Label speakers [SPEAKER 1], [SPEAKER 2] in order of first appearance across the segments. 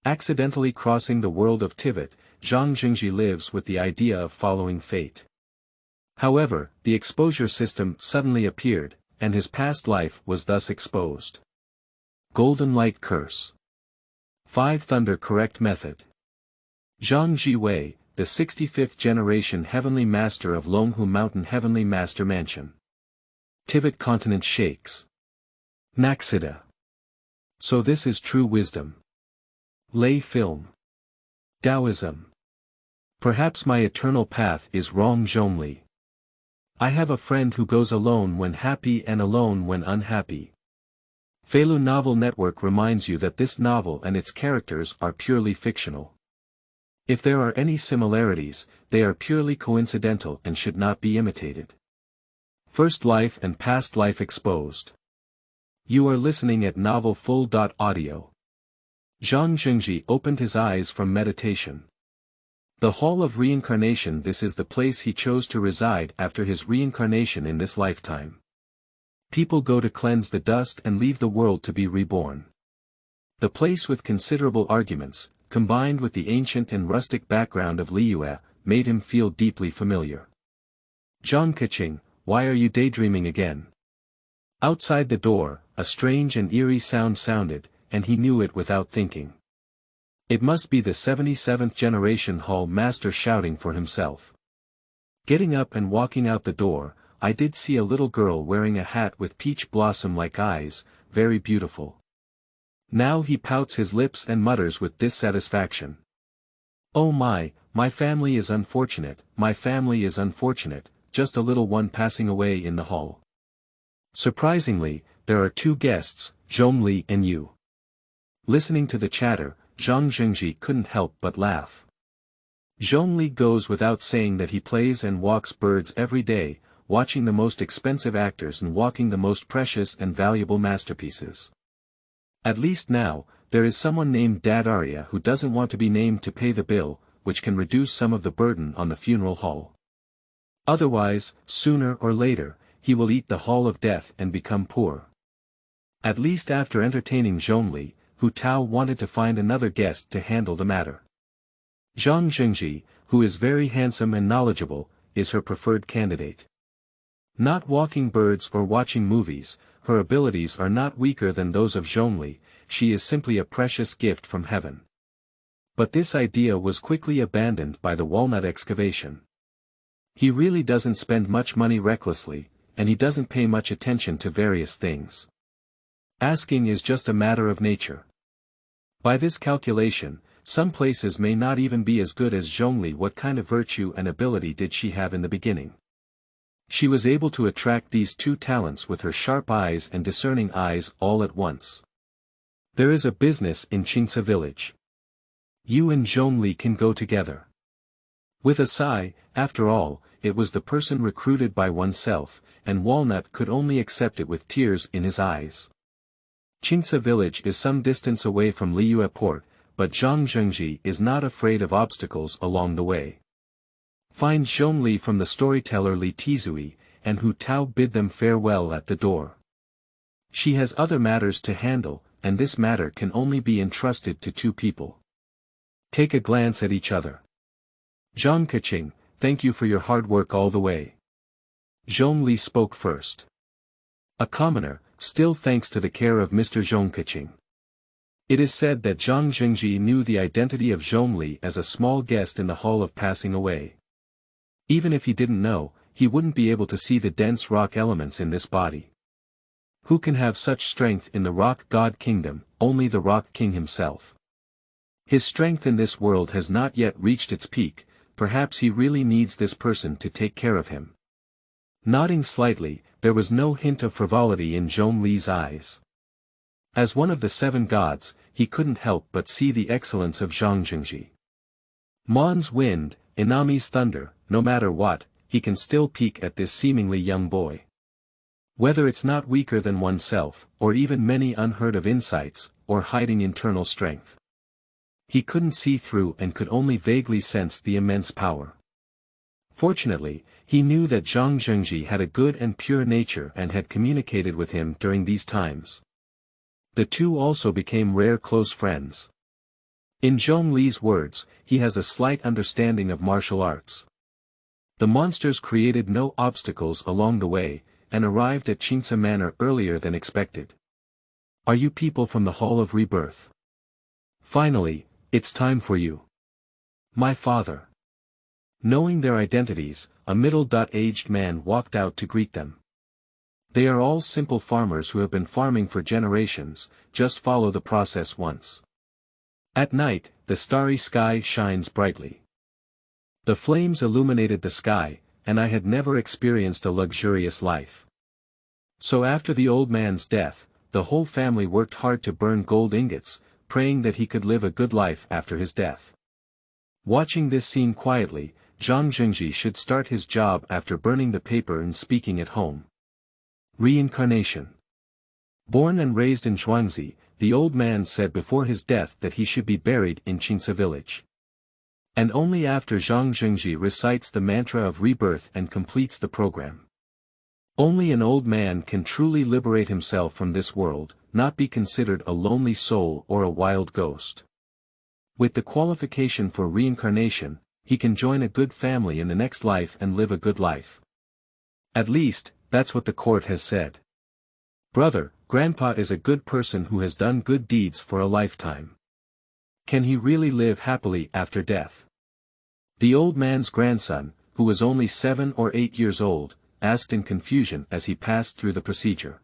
[SPEAKER 1] Accidentally crossing the world of Tivat, Zhang Zhengzhi lives with the idea of following fate. However, the exposure system suddenly appeared, and his past life was thus exposed. Golden Light Curse. 5 Thunder Correct Method. Zhang Zhiwei, the 65th generation Heavenly Master of Longhu Mountain Heavenly Master Mansion. Tivat Continent Shakes. Naxida. So this is true wisdom. Lei film. Taoism. Perhaps my eternal path is wrong. Zhongli. I have a friend who goes alone when happy and alone when unhappy. Feilu Novel Network reminds you that this novel and its characters are purely fictional. If there are any similarities, they are purely coincidental and should not be imitated. First life and past life exposed. You are listening at Novel Full.audio. Zhang Zhengzhi opened his eyes from meditation. The Hall of Reincarnation. This is the place he chose to reside after his reincarnation in this lifetime. People go to cleanse the dust and leave the world to be reborn. The place with considerable arguments, combined with the ancient and rustic background of Liyue, made him feel deeply familiar. Zhang Zhengzhi, why are you daydreaming again? Outside the door, a strange and eerie sound sounded, and he knew it without thinking. It must be the 77th generation Hall Master shouting for himself. Getting up and walking out the door, I did see a little girl wearing a hat with peach blossom-like eyes, very beautiful. Now he pouts his lips and mutters with dissatisfaction. Oh my family is unfortunate, my family is unfortunate, just a little one passing away in the hall. Surprisingly, there are 2 guests, Zhongli and you. Listening to the chatter, Zhang Zhengzhi couldn't help but laugh. Zhongli goes without saying that he plays and walks birds every day, watching the most expensive actors and walking the most precious and valuable masterpieces. At least now, there is someone named Dadaria who doesn't want to be named to pay the bill, which can reduce some of the burden on the funeral hall. Otherwise, sooner or later, he will eat the hall of death and become poor. At least after entertaining Zhongli, Hu Tao wanted to find another guest to handle the matter. Zhang Zhengzhi, who is very handsome and knowledgeable, is her preferred candidate. Not walking birds or watching movies, her abilities are not weaker than those of Zhongli, she is simply a precious gift from heaven. But this idea was quickly abandoned by the walnut excavation. He really doesn't spend much money recklessly, and he doesn't pay much attention to various things. Asking is just a matter of nature. By this calculation, some places may not even be as good as Zhongli. What kind of virtue and ability did she have in the beginning? She was able to attract these 2 talents with her sharp eyes and discerning eyes all at once. There is a business in Qingce village. You and Zhongli can go together. With a sigh, after all, it was the person recruited by oneself, and Walnut could only accept it with tears in his eyes. Qingce village is some distance away from Liyue port, but Zhang Zhengzhi is not afraid of obstacles along the way. Find Zhongli from the storyteller Li Tizui, and Hu Tao bid them farewell at the door. She has other matters to handle, and this matter can only be entrusted to 2 people. Take a glance at each other. Zhang Zhengzhi, thank you for your hard work all the way. Zhongli spoke first. A commoner, still thanks to the care of Mr. Zhang Zhengzhi. It is said that Zhang Zhengzhi knew the identity of Zhongli as a small guest in the hall of passing away. Even if he didn't know, he wouldn't be able to see the dense rock elements in this body. Who can have such strength in the rock god kingdom? Only the rock king himself. His strength in this world has not yet reached its peak, perhaps he really needs this person to take care of him. Nodding slightly, there was no hint of frivolity in Zhongli's eyes. As one of the 7 gods, he couldn't help but see the excellence of Zhang Zhengzhi. Mon's wind, Inami's thunder, no matter what, he can still peek at this seemingly young boy. Whether it's not weaker than oneself, or even many unheard of insights, or hiding internal strength. He couldn't see through and could only vaguely sense the immense power. Fortunately, he knew that Zhang Zhengzhi had a good and pure nature and had communicated with him during these times. The 2 also became rare close friends. In Zhongli's words, he has a slight understanding of martial arts. The monsters created no obstacles along the way, and arrived at Qingce Manor earlier than expected. Are you people from the Hall of Rebirth? Finally, it's time for you. My father. Knowing their identities, a middle-aged man walked out to greet them. They are all simple farmers who have been farming for generations, just follow the process once. At night, the starry sky shines brightly. The flames illuminated the sky, and I had never experienced a luxurious life. So after the old man's death, the whole family worked hard to burn gold ingots, praying that he could live a good life after his death. Watching this scene quietly, Zhang Zhengzhi should start his job after burning the paper and speaking at home. Reincarnation. Born and raised in Shuangzi, the old man said before his death that he should be buried in Qingce village. And only after Zhang Zhengzhi recites the mantra of rebirth and completes the program. Only an old man can truly liberate himself from this world, not be considered a lonely soul or a wild ghost. With the qualification for reincarnation, he can join a good family in the next life and live a good life. At least, that's what the court has said. Brother, Grandpa is a good person who has done good deeds for a lifetime. Can he really live happily after death? The old man's grandson, who was only 7 or 8 years old, asked in confusion as he passed through the procedure.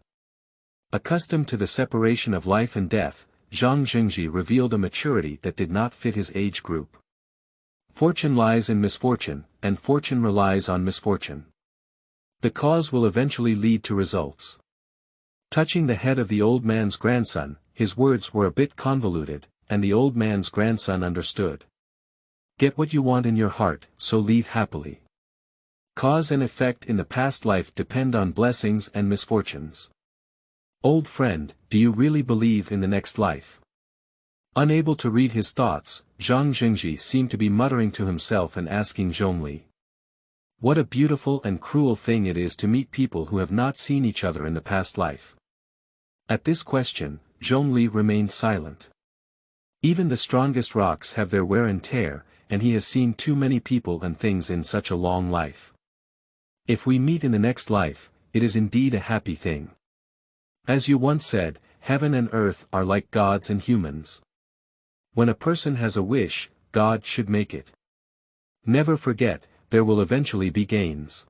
[SPEAKER 1] Accustomed to the separation of life and death, Zhang Zhengzhi revealed a maturity that did not fit his age group. Fortune lies in misfortune, and fortune relies on misfortune. The cause will eventually lead to results. Touching the head of the old man's grandson, his words were a bit convoluted, and the old man's grandson understood. Get what you want in your heart, so leave happily. Cause and effect in the past life depend on blessings and misfortunes. Old friend, do you really believe in the next life? Unable to read his thoughts, Zhang Zhengzhi seemed to be muttering to himself and asking Zhongli. What a beautiful and cruel thing it is to meet people who have not seen each other in the past life. At this question, Zhongli remained silent. Even the strongest rocks have their wear and tear, and he has seen too many people and things in such a long life. If we meet in the next life, it is indeed a happy thing. As you once said, heaven and earth are like gods and humans. When a person has a wish, God should make it. Never forget, there will eventually be gains.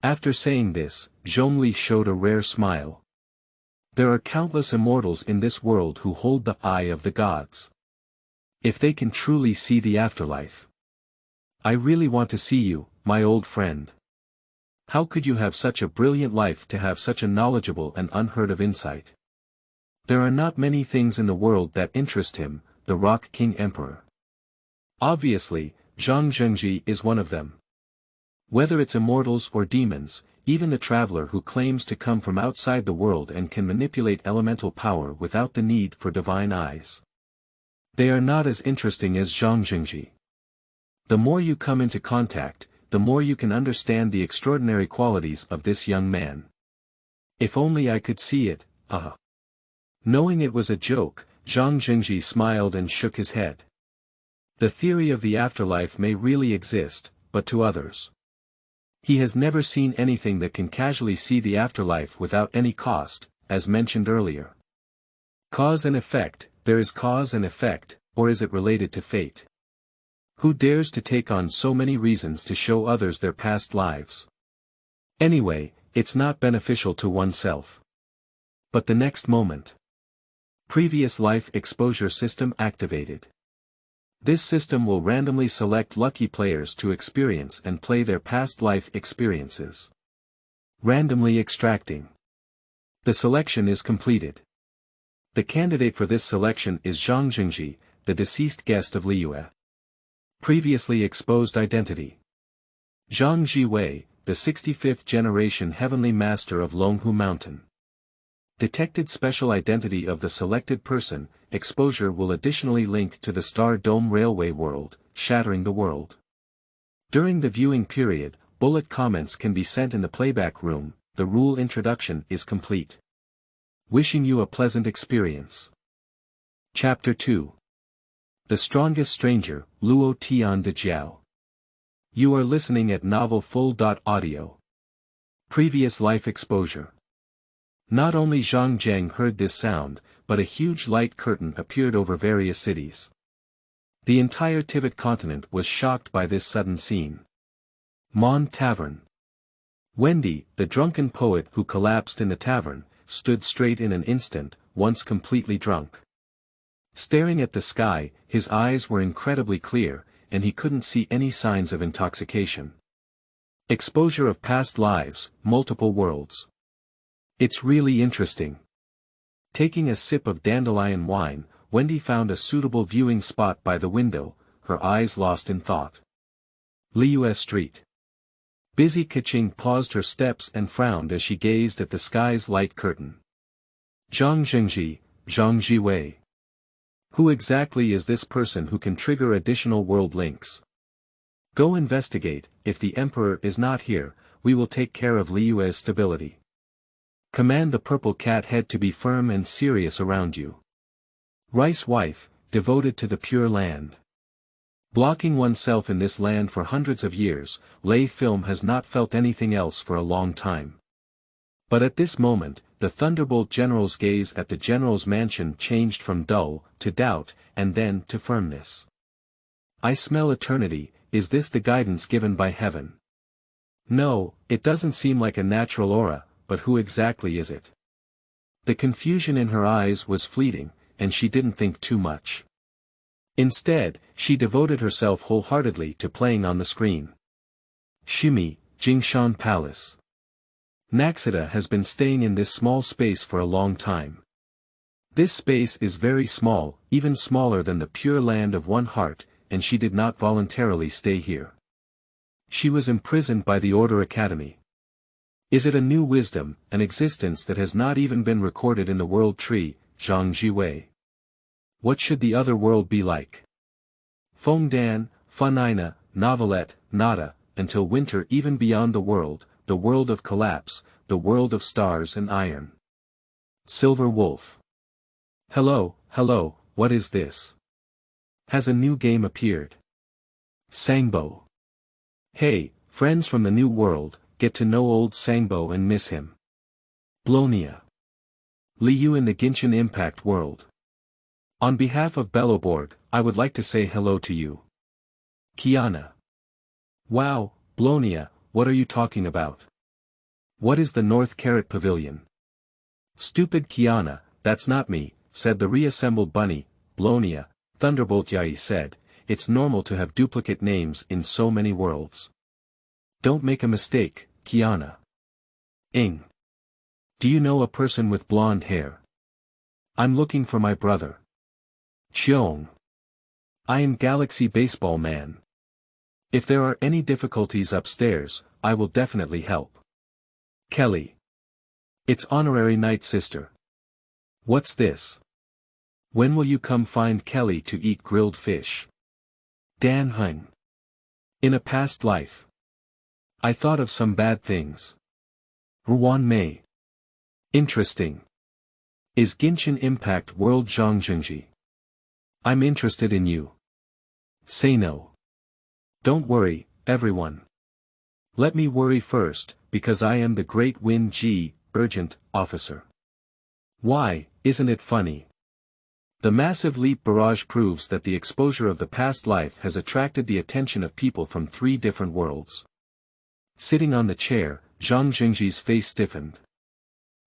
[SPEAKER 1] After saying this, Zhongli showed a rare smile. There are countless immortals in this world who hold the eye of the gods. If they can truly see the afterlife. I really want to see you, my old friend. How could you have such a brilliant life to have such a knowledgeable and unheard of insight? There are not many things in the world that interest him, the Rock King Emperor. Obviously, Zhang Zhengzhi is one of them. Whether it's immortals or demons, even the traveler who claims to come from outside the world and can manipulate elemental power without the need for divine eyes. They are not as interesting as Zhang Zhengzhi. The more you come into contact, the more you can understand the extraordinary qualities of this young man. If only I could see it, Knowing it was a joke, Zhang Zhengzhi smiled and shook his head. The theory of the afterlife may really exist, but to others. He has never seen anything that can casually see the afterlife without any cost, as mentioned earlier. Cause and effect, there is cause and effect, or is it related to fate? Who dares to take on so many reasons to show others their past lives? Anyway, it's not beneficial to oneself. But the next moment. Previous life exposure system activated. This system will randomly select lucky players to experience and play their past life experiences. Randomly extracting. The selection is completed. The candidate for this selection is Zhang Zhengzhi, the deceased guest of Liue. Previously exposed identity. Zhang Zhiwei, the 65th generation heavenly master of Longhu Mountain. Detected special identity of the selected person, exposure will additionally link to the Star Dome Railway world, shattering the world. During the viewing period, bullet comments can be sent in the playback room, the rule introduction is complete. Wishing you a pleasant experience. Chapter 2. The Strongest Stranger, Luo Tian de Jiao. You are listening at Novel Full.audio. Previous life exposure. Not only Zhang Zheng heard this sound, but a huge light curtain appeared over various cities. The entire Tivat continent was shocked by this sudden scene. Mon Tavern. Wendy, the drunken poet who collapsed in the tavern, stood straight in an instant, once completely drunk. Staring at the sky, his eyes were incredibly clear, and he couldn't see any signs of intoxication. Exposure of past lives, multiple worlds. It's really interesting. Taking a sip of dandelion wine, Wendy found a suitable viewing spot by the window, her eyes lost in thought. Liu Street. Busy Qing paused her steps and frowned as she gazed at the sky's light curtain. Zhang Zhengzhi, Zhang Zhiwei. Who exactly is this person who can trigger additional world links? Go investigate. If the Emperor is not here, we will take care of Liu's stability. Command the purple cat head to be firm and serious around you. Rice wife, devoted to the Pure Land. Blocking oneself in this land for hundreds of years, Lei Film has not felt anything else for a long time. But at this moment, the Thunderbolt General's gaze at the General's mansion changed from dull, to doubt, and then to firmness. I smell eternity. Is this the guidance given by heaven? No, it doesn't seem like a natural aura, but who exactly is it? The confusion in her eyes was fleeting, and she didn't think too much. Instead, she devoted herself wholeheartedly to playing on the screen. Shimi, Jingshan Palace. Naxida has been staying in this small space for a long time. This space is very small, even smaller than the pure land of one heart, and she did not voluntarily stay here. She was imprisoned by the Order Academy. Is it a new wisdom, an existence that has not even been recorded in the world tree, Zhang Zhiwei? What should the other world be like? Feng Dan, Funina, Novelette, Nada, until winter even beyond the world of collapse, the world of stars and iron. Silver Wolf. Hello, what is this? Has a new game appeared? Sangbo. Hey, friends from the new world, get to know old Sangbo and miss him. Blonia. Liu in the Genshin Impact world. On behalf of Belloborg, I would like to say hello to you. Kiana. Wow, Blonia, what are you talking about? What is the North Carrot Pavilion? Stupid Kiana, that's not me, said the reassembled bunny. Blonia, Thunderbolt Yai said, it's normal to have duplicate names in so many worlds. Don't make a mistake, Kiana. Ing. Do you know a person with blonde hair? I'm looking for my brother. Qiong. I am Galaxy Baseball Man. If there are any difficulties upstairs, I will definitely help. Kelly. It's Honorary Night Sister. What's this? When will you come find Kelly to eat grilled fish? Dan Hung. In a past life. I thought of some bad things. Ruan Mei. Interesting. Is Genshin Impact World Zhang Zhengzhi? I'm interested in you. Say no. Don't worry, everyone. Let me worry first, because I am the Great Win G, Urgent, Officer. Why, isn't it funny? The massive leap barrage proves that the exposure of the past life has attracted the attention of people from 3 different worlds. Sitting on the chair, Zhang Zhengzhi's face stiffened.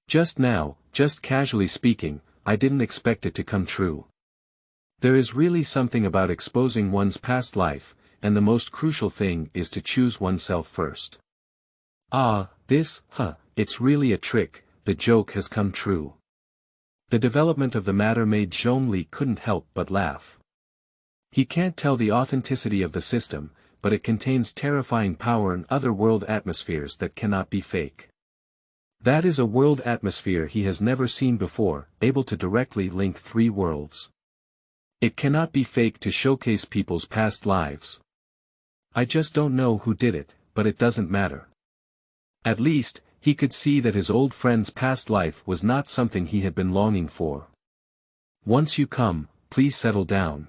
[SPEAKER 1] Just now, just casually speaking, I didn't expect it to come true. There is really something about exposing one's past life, and the most crucial thing is to choose oneself first. Ah, it's really a trick, the joke has come true. The development of the matter made Zhongli couldn't help but laugh. He can't tell the authenticity of the system, but it contains terrifying power and other world atmospheres that cannot be fake. That is a world atmosphere he has never seen before, able to directly link 3 worlds. It cannot be fake to showcase people's past lives. I just don't know who did it, but it doesn't matter. At least, he could see that his old friend's past life was not something he had been longing for. Once you come, please settle down.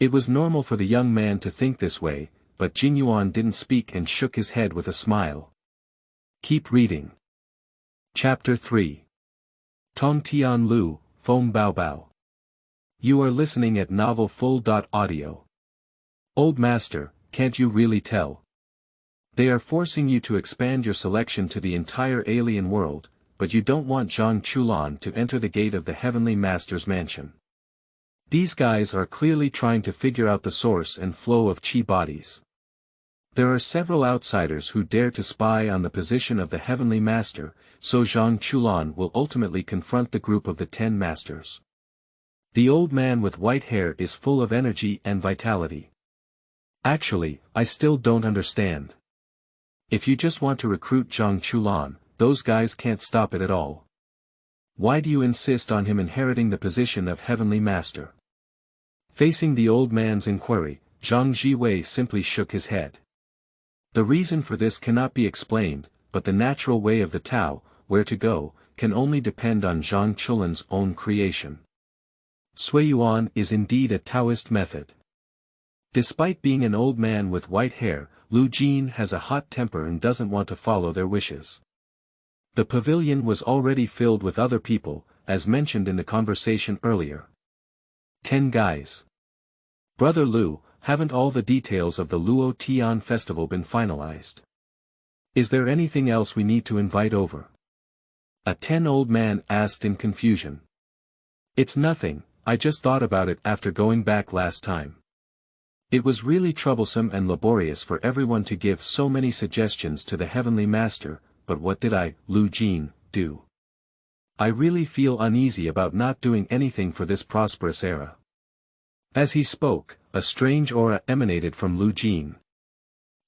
[SPEAKER 1] It was normal for the young man to think this way, but Jinyuan didn't speak and shook his head with a smile. Keep reading. Chapter 3. Tongtian Lu, Feng Baobao. You are listening at Novel Full.audio. Old Master, can't you really tell? They are forcing you to expand your selection to the entire alien world, but you don't want Zhang Chulan to enter the gate of the Heavenly Master's mansion. These guys are clearly trying to figure out the source and flow of chi bodies. There are several outsiders who dare to spy on the position of the Heavenly Master, so Zhang Chulan will ultimately confront the group of the 10 masters. The old man with white hair is full of energy and vitality. Actually, I still don't understand. If you just want to recruit Zhang Chulan, those guys can't stop it at all. Why do you insist on him inheriting the position of Heavenly Master? Facing the old man's inquiry, Zhang Zhiwei simply shook his head. The reason for this cannot be explained, but the natural way of the Tao, where to go, can only depend on Zhang Chulan's own creation. Suiyuan is indeed a Taoist method. Despite being an old man with white hair, Lu Jin has a hot temper and doesn't want to follow their wishes. The pavilion was already filled with other people, as mentioned in the conversation earlier. 10 guys. Brother Lu, haven't all the details of the Luo Tian festival been finalized? Is there anything else we need to invite over? A 10-old man asked in confusion. It's nothing, I just thought about it after going back last time. It was really troublesome and laborious for everyone to give so many suggestions to the Heavenly Master, but what did I, Lu Jin, do? I really feel uneasy about not doing anything for this prosperous era. As he spoke, a strange aura emanated from Lu Jin.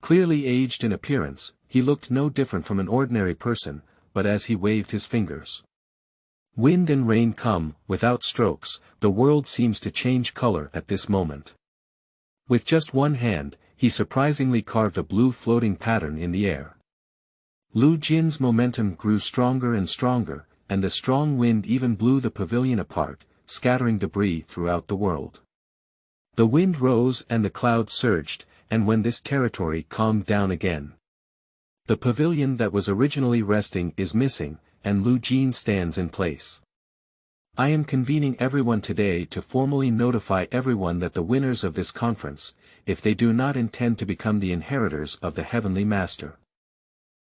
[SPEAKER 1] Clearly aged in appearance, he looked no different from an ordinary person, but as he waved his fingers. Wind and rain come, without strokes, the world seems to change color at this moment. With just one hand, he surprisingly carved a blue floating pattern in the air. Lu Jin's momentum grew stronger and stronger, and the strong wind even blew the pavilion apart, scattering debris throughout the world. The wind rose and the clouds surged, and when this territory calmed down again. The pavilion that was originally resting is missing, and Lu Jin stands in place. I am convening everyone today to formally notify everyone that the winners of this conference, if they do not intend to become the inheritors of the Heavenly Master,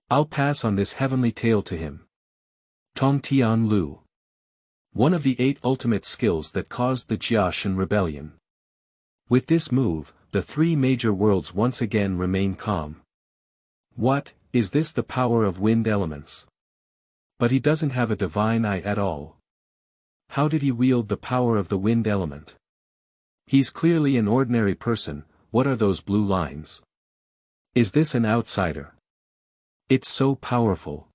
[SPEAKER 1] I'll pass on this heavenly tale to him. Tongtian Lu. One of the 8 ultimate skills that caused the Jiao rebellion. With this move, the 3 major worlds once again remain calm. What, is this the power of wind elements? But he doesn't have a divine eye at all. How did he wield the power of the wind element? He's clearly an ordinary person, what are those blue lines? Is this an outsider? It's so powerful.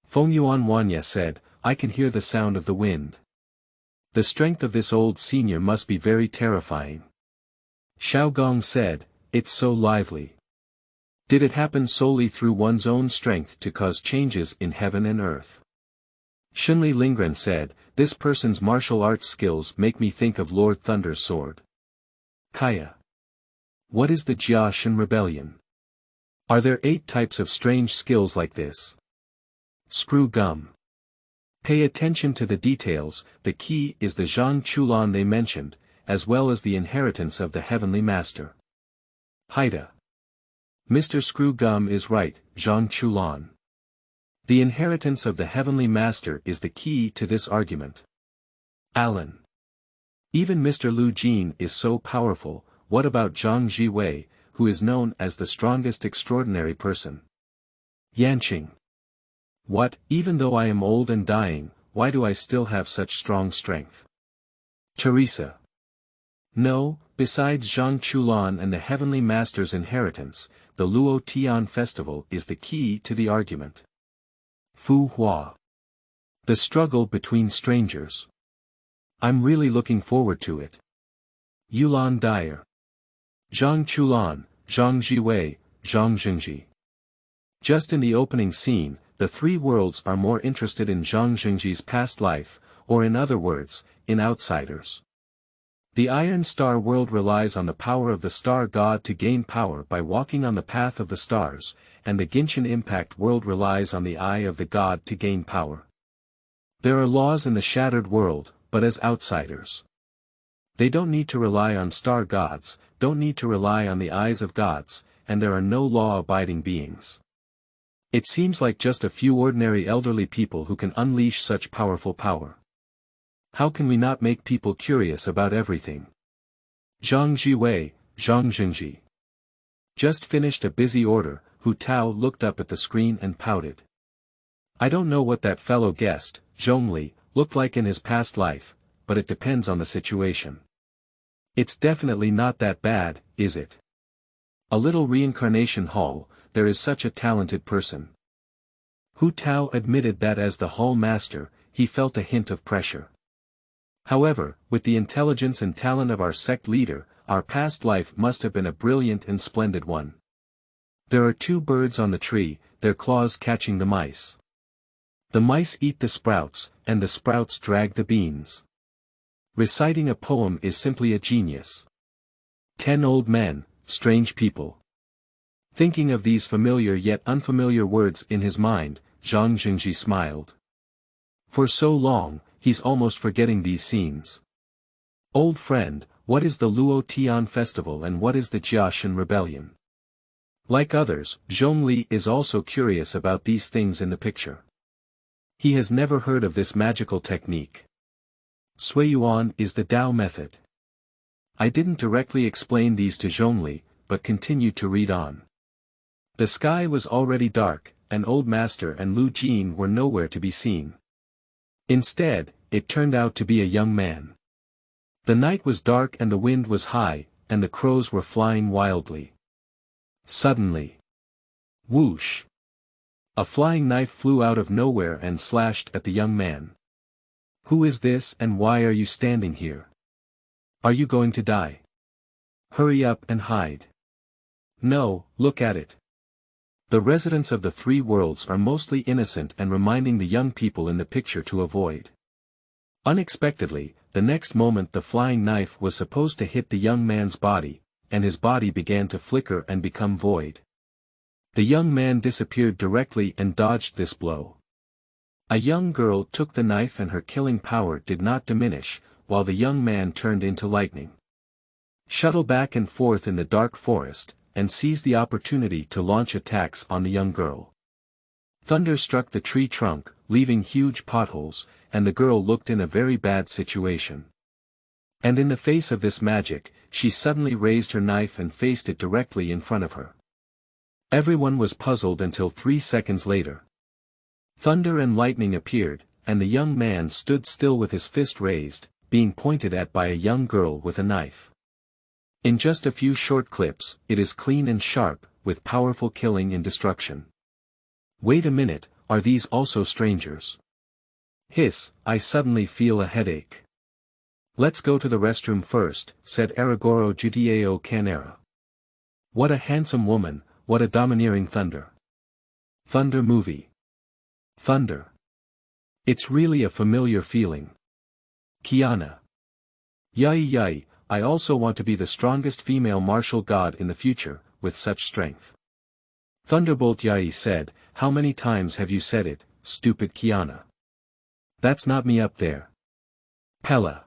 [SPEAKER 1] Feng Yuan Wanya said, I can hear the sound of the wind. The strength of this old senior must be very terrifying. Xiao Gong said, it's so lively. Did it happen solely through one's own strength to cause changes in heaven and earth? Shunli Lingren said, this person's martial arts skills make me think of Lord Thunder's sword. Kaya. What is the Jiao rebellion? Are there 8 types of strange skills like this? Screw gum. Pay attention to the details, the key is the Zhang Chulan they mentioned, as well as the inheritance of the Heavenly Master. Haida. Mr. Screw Gum is right, Zhang Chulan. The inheritance of the Heavenly Master is the key to this argument. Alan. Even Mr. Lu Jin is so powerful, what about Zhang Zhiwei, who is known as the strongest extraordinary person? Yanqing. What, even though I am old and dying, why do I still have such strong strength? Teresa. No, besides Zhang Chulan and the Heavenly Master's inheritance, the Luo Tian festival is the key to the argument. Fu Hua. The struggle between strangers. I'm really looking forward to it. Yulan Dyer. Zhang Chulan, Zhang Zhiwei, Zhang Zhengzhi. Just in the opening scene, the 3 worlds are more interested in Zhang Zhengzhi's past life, or in other words, in outsiders. The Iron Star world relies on the power of the star god to gain power by walking on the path of the stars, and the Genshin Impact world relies on the eye of the god to gain power. There are laws in the Shattered World, but as outsiders. They don't need to rely on star gods, don't need to rely on the eyes of gods, and there are no law-abiding beings. It seems like just a few ordinary elderly people who can unleash such powerful power. How can we not make people curious about everything? Zhang Zhiwei, Zhang Zhengzhi. Just finished a busy order. Hu Tao looked up at the screen and pouted. I don't know what that fellow guest, Zhongli, looked like in his past life, but it depends on the situation. It's definitely not that bad, is it? A little reincarnation hall, there is such a talented person. Hu Tao admitted that as the hall master, he felt a hint of pressure. However, with the intelligence and talent of our sect leader, our past life must have been a brilliant and splendid one. There are 2 birds on the tree, their claws catching the mice. The mice eat the sprouts, and the sprouts drag the beans. Reciting a poem is simply a genius. 10 old men, strange people. Thinking of these familiar yet unfamiliar words in his mind, Zhang Zhengzhi smiled. For so long, he's almost forgetting these scenes. Old friend, what is the Luo Tian festival and what is the Jiao rebellion? Like others, Zhongli is also curious about these things in the picture. He has never heard of this magical technique. Suiyuan is the Tao method. I didn't directly explain these to Zhongli, but continued to read on. The sky was already dark, and Old Master and Lu Jin were nowhere to be seen. Instead, it turned out to be a young man. The night was dark and the wind was high, and the crows were flying wildly. Suddenly. Whoosh! A flying knife flew out of nowhere and slashed at the young man. Who is this and why are you standing here? Are you going to die? Hurry up and hide. No, look at it. The residents of the 3 worlds are mostly innocent and reminding the young people in the picture to avoid. Unexpectedly, the next moment the flying knife was supposed to hit the young man's body, and his body began to flicker and become void. The young man disappeared directly and dodged this blow. A young girl took the knife and her killing power did not diminish, while the young man turned into lightning. Shuttle back and forth in the dark forest, and seized the opportunity to launch attacks on the young girl. Thunder struck the tree trunk, leaving huge potholes, and the girl looked in a very bad situation. And in the face of this magic, she suddenly raised her knife and faced it directly in front of her. Everyone was puzzled until 3 seconds later. Thunder and lightning appeared, and the young man stood still with his fist raised, being pointed at by a young girl with a knife. In just a few short clips, it is clean and sharp, with powerful killing and destruction. Wait a minute, are these also strangers? Hiss, I suddenly feel a headache. Let's go to the restroom first, said Aragoro Jutao Canera. What a handsome woman, what a domineering thunder. Thunder movie. Thunder. It's really a familiar feeling. Kiana. Yai, I also want to be the strongest female martial god in the future, with such strength. Thunderbolt Yai said, how many times have you said it, stupid Kiana? That's not me up there. Pella.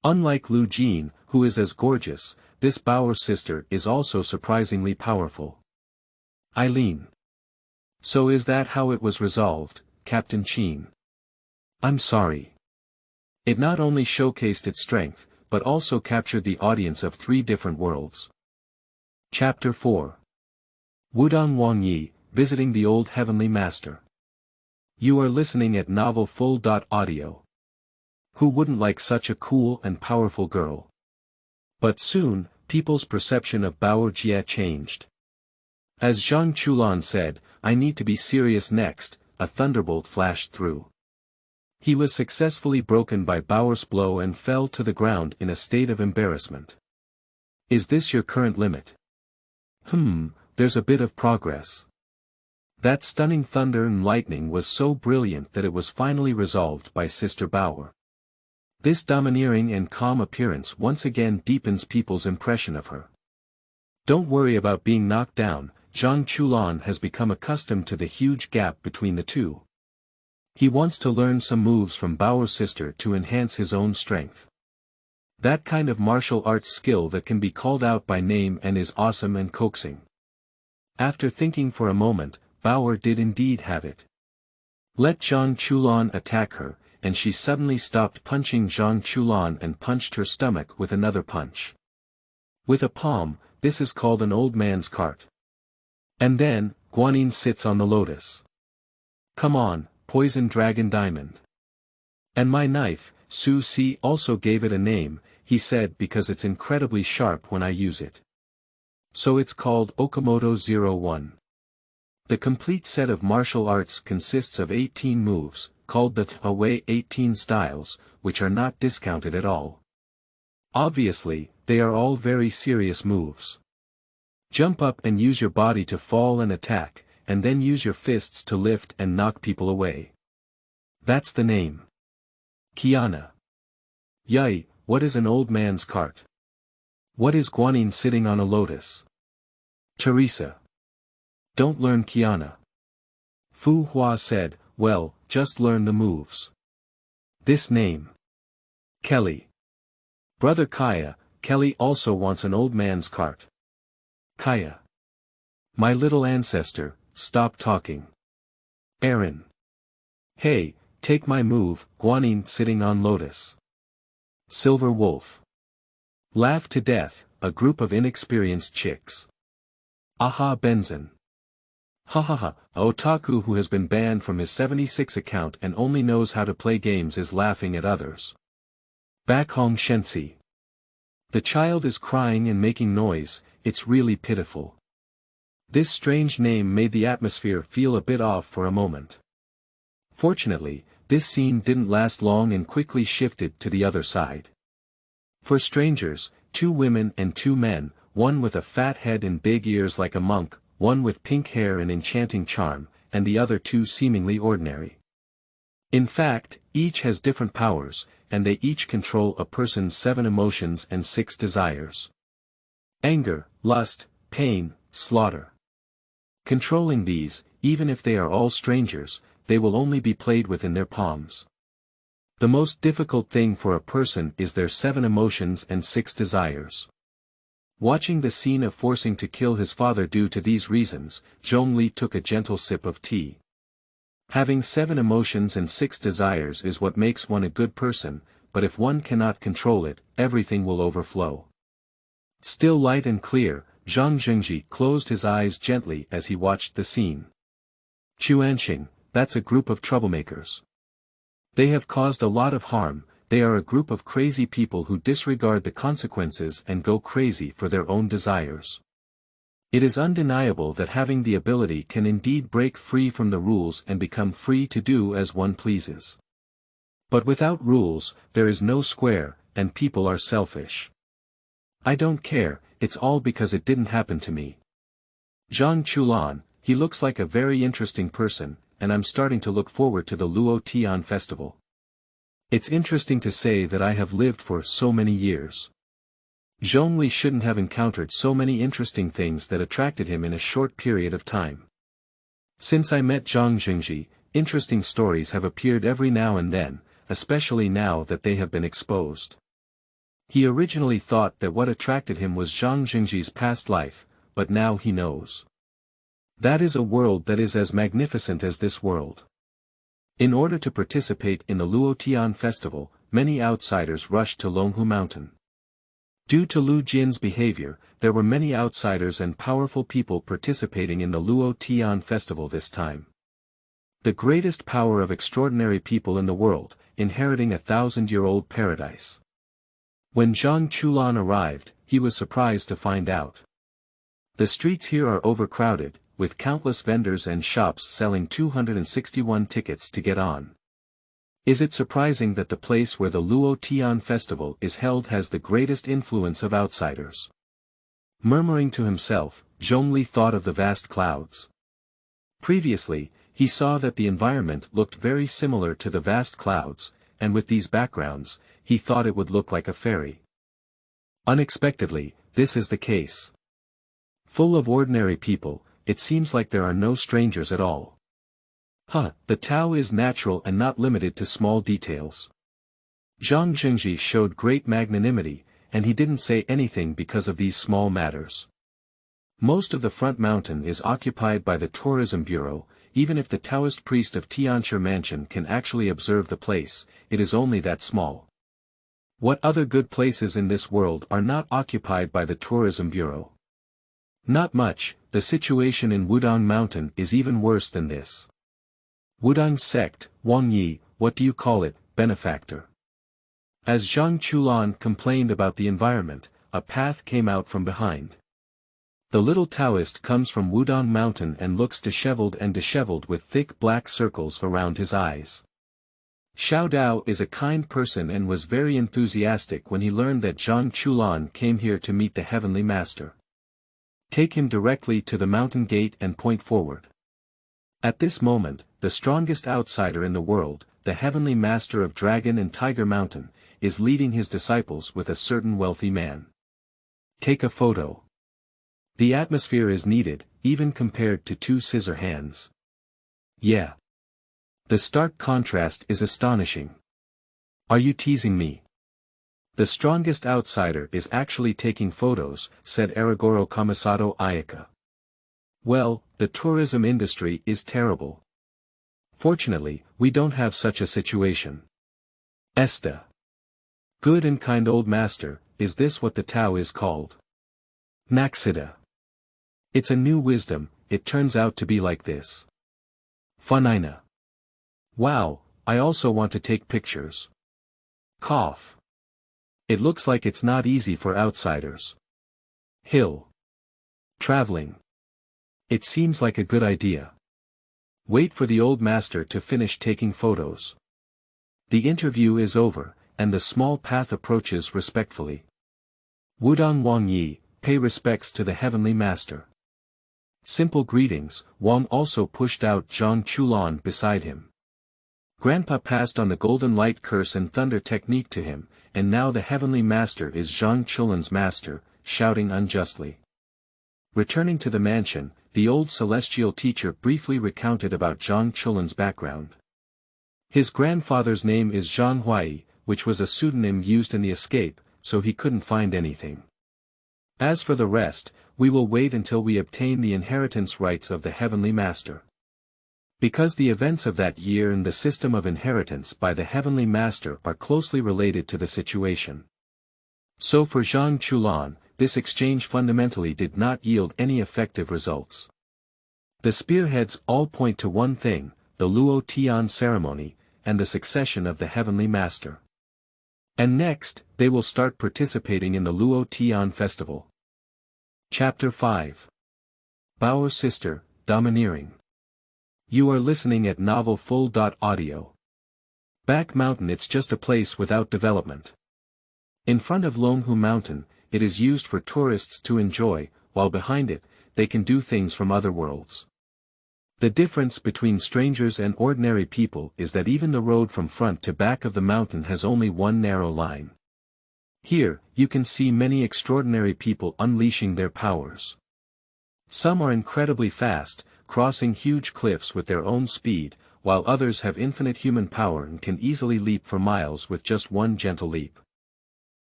[SPEAKER 1] Unlike Lu Jin, who is as gorgeous, this Bao'er sister is also surprisingly powerful. Eileen. So is that how it was resolved, Captain Qin? I'm sorry. It not only showcased its strength, but also captured the audience of 3 different worlds. Chapter 4. Wudang Wang Yi, visiting the old heavenly master. You are listening at Novel Full.audio. Who wouldn't like such a cool and powerful girl? But soon, people's perception of Bao'er Jie changed. As Zhang Chulan said, I need to be serious next, a thunderbolt flashed through. He was successfully broken by Bao'er's blow and fell to the ground in a state of embarrassment. Is this your current limit? There's a bit of progress. That stunning thunder and lightning was so brilliant that it was finally resolved by Sister Bao'er. This domineering and calm appearance once again deepens people's impression of her. Don't worry about being knocked down, Zhang Zhiwei has become accustomed to the huge gap between the two. He wants to learn some moves from Bao'er's sister to enhance his own strength. That kind of martial arts skill that can be called out by name and is awesome and coaxing. After thinking for a moment, Bao'er did indeed have it. Let Zhang Zhiwei attack her, and she suddenly stopped punching Zhang Zhiwei and punched her stomach with another punch. With a palm, this is called an old man's cart. And then, Guanyin sits on the lotus. Come on, poison dragon diamond. And my knife, Su Si also gave it a name, he said, because it's incredibly sharp when I use it. So it's called Okamoto 01. The complete set of martial arts consists of 18 moves, called the Away 18 styles, which are not discounted at all. Obviously, they are all very serious moves. Jump up and use your body to fall and attack, and then use your fists to lift and knock people away. That's the name. Kiana. Yai, what is an old man's cart? What is Guanyin sitting on a lotus? Teresa. Don't learn Kiana. Fu Hua said, well, just learn the moves. This name. Kelly. Brother Kaya, Kelly also wants an old man's cart. Kaya. My little ancestor, stop talking. Aaron. Hey, take my move, Guanyin sitting on lotus. Silver Wolf. Laugh to death, a group of inexperienced chicks. Aha Benzin. Ha ha ha, a otaku who has been banned from his 76 account and only knows how to play games is laughing at others. Bakhong Shensi. The child is crying and making noise, it's really pitiful. This strange name made the atmosphere feel a bit off for a moment. Fortunately, this scene didn't last long and quickly shifted to the other side. For strangers, 2 women and 2 men, one with a fat head and big ears like a monk, one with pink hair and enchanting charm, and the other 2 seemingly ordinary. In fact, each has different powers, and they each control a person's 7 emotions and 6 desires. Anger, lust, pain, slaughter. Controlling these, even if they are all strangers, they will only be played with in their palms. The most difficult thing for a person is their 7 emotions and 6 desires. Watching the scene of forcing to kill his father due to these reasons, Zhongli took a gentle sip of tea. Having 7 emotions and 6 desires is what makes one a good person, but if one cannot control it, everything will overflow. Still light and clear, Zhang Zhengzhi closed his eyes gently as he watched the scene. Chuanxing, that's a group of troublemakers. They have caused a lot of harm. They are a group of crazy people who disregard the consequences and go crazy for their own desires. It is undeniable that having the ability can indeed break free from the rules and become free to do as one pleases. But without rules, there is no square, and people are selfish. I don't care, it's all because it didn't happen to me. Zhang Zhiwei, he looks like a very interesting person, and I'm starting to look forward to the Luo Tian festival. It's interesting to say that I have lived for so many years. Zhongli shouldn't have encountered so many interesting things that attracted him in a short period of time. Since I met Zhang Zhengzhi, interesting stories have appeared every now and then, especially now that they have been exposed. He originally thought that what attracted him was Zhang Zhengzhi's past life, but now he knows. That is a world that is as magnificent as this world. In order to participate in the Luo Tian festival, many outsiders rushed to Longhu Mountain. Due to Lu Jin's behavior, there were many outsiders and powerful people participating in the Luo Tian festival this time. The greatest power of extraordinary people in the world, inheriting a 1,000-year-old paradise. When Zhang Zhiwei arrived, he was surprised to find out. The streets here are overcrowded, with countless vendors and shops selling 261 tickets to get on. Is it surprising that the place where the Luo Tian festival is held has the greatest influence of outsiders? Murmuring to himself, Zhongli thought of the vast clouds. Previously, he saw that the environment looked very similar to the vast clouds, and with these backgrounds, he thought it would look like a fairy. Unexpectedly, this is the case. Full of ordinary people, it seems like there are no strangers at all. The Tao is natural and not limited to small details. Zhang Zhengzhi showed great magnanimity, and he didn't say anything because of these small matters. Most of the front mountain is occupied by the tourism bureau. Even if the Taoist priest of Tianshi mansion can actually observe the place, it is only that small. What other good places in this world are not occupied by the tourism bureau? Not much. The situation in Wudang mountain is even worse than this. Wudang sect, Wang Yi, what do you call it, benefactor? As Zhang Chulan complained about the environment, a path came out from behind. The little Taoist comes from Wudang mountain and looks disheveled with thick black circles around his eyes. Xiao Dao is a kind person and was very enthusiastic when he learned that Zhang Chulan came here to meet the Heavenly Master. Take him directly to the mountain gate and point forward. At this moment, the strongest outsider in the world, the Heavenly Master of Dragon and Tiger Mountain, is leading his disciples with a certain wealthy man. Take a photo. The atmosphere is needed, even compared to two scissor hands. Yeah. The stark contrast is astonishing. Are you teasing me? The strongest outsider is actually taking photos, said Aragoro Kamisato Ayaka. Well, the tourism industry is terrible. Fortunately, we don't have such a situation. Esta. Good and kind old master, is this what the Tao is called? Naxida. It's a new wisdom, it turns out to be like this. Funina. Wow, I also want to take pictures. Cough. It looks like it's not easy for outsiders. Hill. Traveling. It seems like a good idea. Wait for the old master to finish taking photos. The interview is over, and the small path approaches respectfully. Wudang Wang Yi, pay respects to the Heavenly Master. Simple greetings. Wang also pushed out Zhang Chulan beside him. Grandpa passed on the golden light curse and thunder technique to him, and now the Heavenly Master is Zhang Chulan's master, shouting unjustly. Returning to the mansion, the old celestial teacher briefly recounted about Zhang Chulan's background. His grandfather's name is Zhang Zhiwei, which was a pseudonym used in the escape, so he couldn't find anything. As for the rest, we will wait until we obtain the inheritance rights of the Heavenly Master. Because the events of that year and the system of inheritance by the Heavenly Master are closely related to the situation. So for Zhang Chulan, this exchange fundamentally did not yield any effective results. The spearheads all point to one thing, the Luo Tian ceremony, and the succession of the Heavenly Master. And next, they will start participating in the Luo Tian festival. Chapter 5. Bao'er Sister, Domineering. You are listening at Novel Full.audio. Back Mountain, it's just a place without development. In front of Longhu Mountain, it is used for tourists to enjoy, while behind it, they can do things from other worlds. The difference between strangers and ordinary people is that even the road from front to back of the mountain has only one narrow line. Here, you can see many extraordinary people unleashing their powers. Some are incredibly fast, crossing huge cliffs with their own speed, while others have infinite human power and can easily leap for miles with just one gentle leap.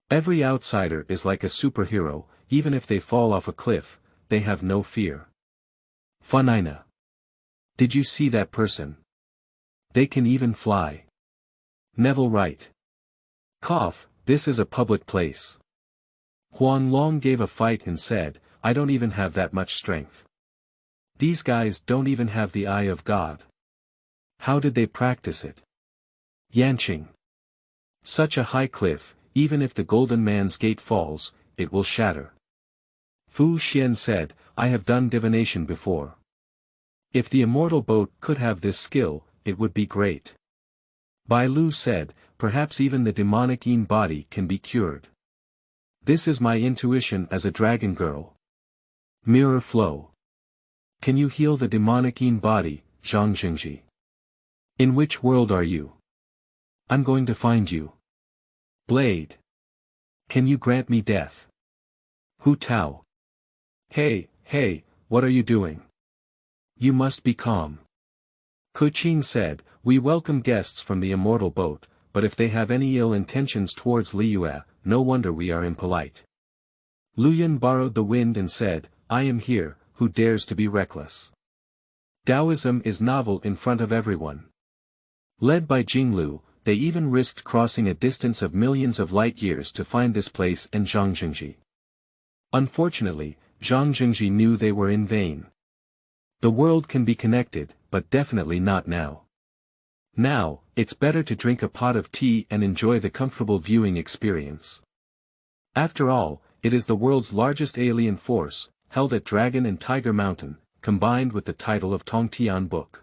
[SPEAKER 1] Every outsider is like a superhero, even if they fall off a cliff, they have no fear. Funina. Did you see that person? They can even fly. Neville Wright. Cough, this is a public place. Huan Long gave a fight and said, I don't even have that much strength. These guys don't even have the eye of God. How did they practice it? Yanqing. Such a high cliff, even if the Golden Man's gate falls, it will shatter. Fu Xian said, I have done divination before. If the immortal boat could have this skill, it would be great. Bai Lu said, perhaps even the demonic Yin body can be cured. This is my intuition as a dragon girl. Mirror flow. Can you heal the demonic Yin body, Zhang Zhengzhi? In which world are you? I'm going to find you. Blade. Can you grant me death? Hu Tao. Hey, what are you doing? You must be calm. Qing said, we welcome guests from the immortal boat, but if they have any ill intentions towards Liyue, no wonder we are impolite. Luyan borrowed the wind and said, I am here, who dares to be reckless? Taoism is novel in front of everyone. Led by Jinglu, they even risked crossing a distance of millions of light years to find this place and Zhang Zhengzhi. Unfortunately, Zhang Zhengzhi knew they were in vain. The world can be connected, but definitely not now. Now, it's better to drink a pot of tea and enjoy the comfortable viewing experience. After all, it is the world's largest alien force, held at Dragon and Tiger Mountain, combined with the title of Tongtian book.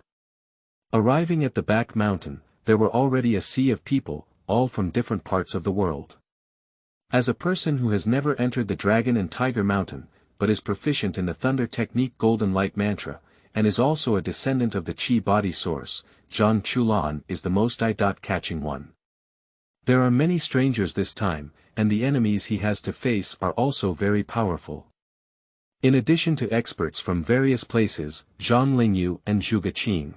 [SPEAKER 1] Arriving at the back mountain, there were already a sea of people, all from different parts of the world. As a person who has never entered the Dragon and Tiger Mountain, but is proficient in the thunder technique Golden Light Mantra, and is also a descendant of the Qi body source, Zhang Chulan is the most eye-catching one. There are many strangers this time, and the enemies he has to face are also very powerful. In addition to experts from various places, Zhang Lingyu and Zhuge Qing.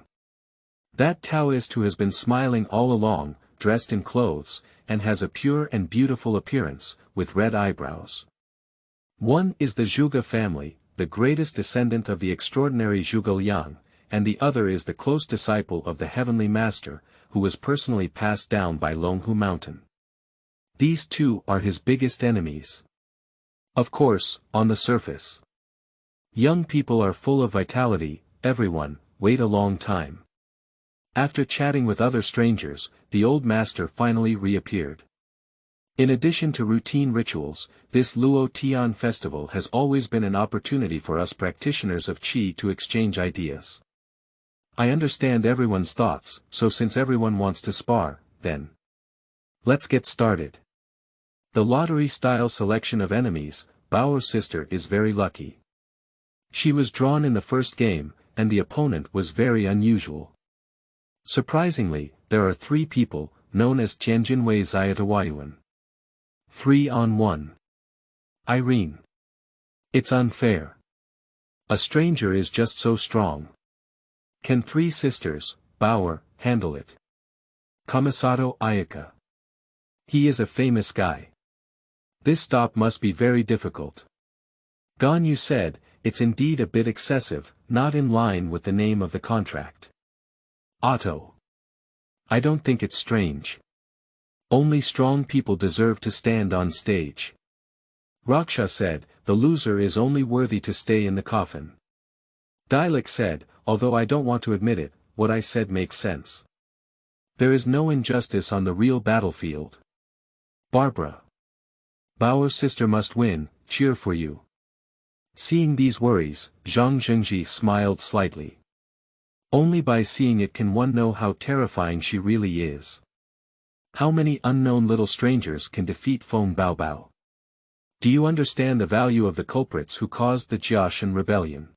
[SPEAKER 1] That Taoist who has been smiling all along, dressed in clothes, and has a pure and beautiful appearance, with red eyebrows. One is the Zhuge family, the greatest descendant of the extraordinary Zhuge Liang, and the other is the close disciple of the Heavenly Master, who was personally passed down by Longhu Mountain. These two are his biggest enemies. Of course, on the surface. Young people are full of vitality, everyone, wait a long time. After chatting with other strangers, the old master finally reappeared. In addition to routine rituals, this Luo Tian festival has always been an opportunity for us practitioners of Qi to exchange ideas. I understand everyone's thoughts, so since everyone wants to spar, then let's get started. The lottery-style selection of enemies, Bao'er's sister is very lucky. She was drawn in the first game, and the opponent was very unusual. Surprisingly, there are 3 people, known as Tianjinwei Zayatawayuan. 3-on-1. Irene. It's unfair. A stranger is just so strong. Can 3 sisters, Bao'er, handle it? Kamisato Ayaka. He is a famous guy. This stop must be very difficult. Ganyu said, it's indeed a bit excessive, not in line with the name of the contract. Otto. I don't think it's strange. Only strong people deserve to stand on stage. Raksha said, the loser is only worthy to stay in the coffin. Dialek said, although I don't want to admit it, what I said makes sense. There is no injustice on the real battlefield. Barbara. Bao'er's sister must win, cheer for you. Seeing these worries, Zhang Zhengzhi smiled slightly. Only by seeing it can one know how terrifying she really is. How many unknown little strangers can defeat Feng Baobao? Do you understand the value of the culprits who caused the Jiao rebellion?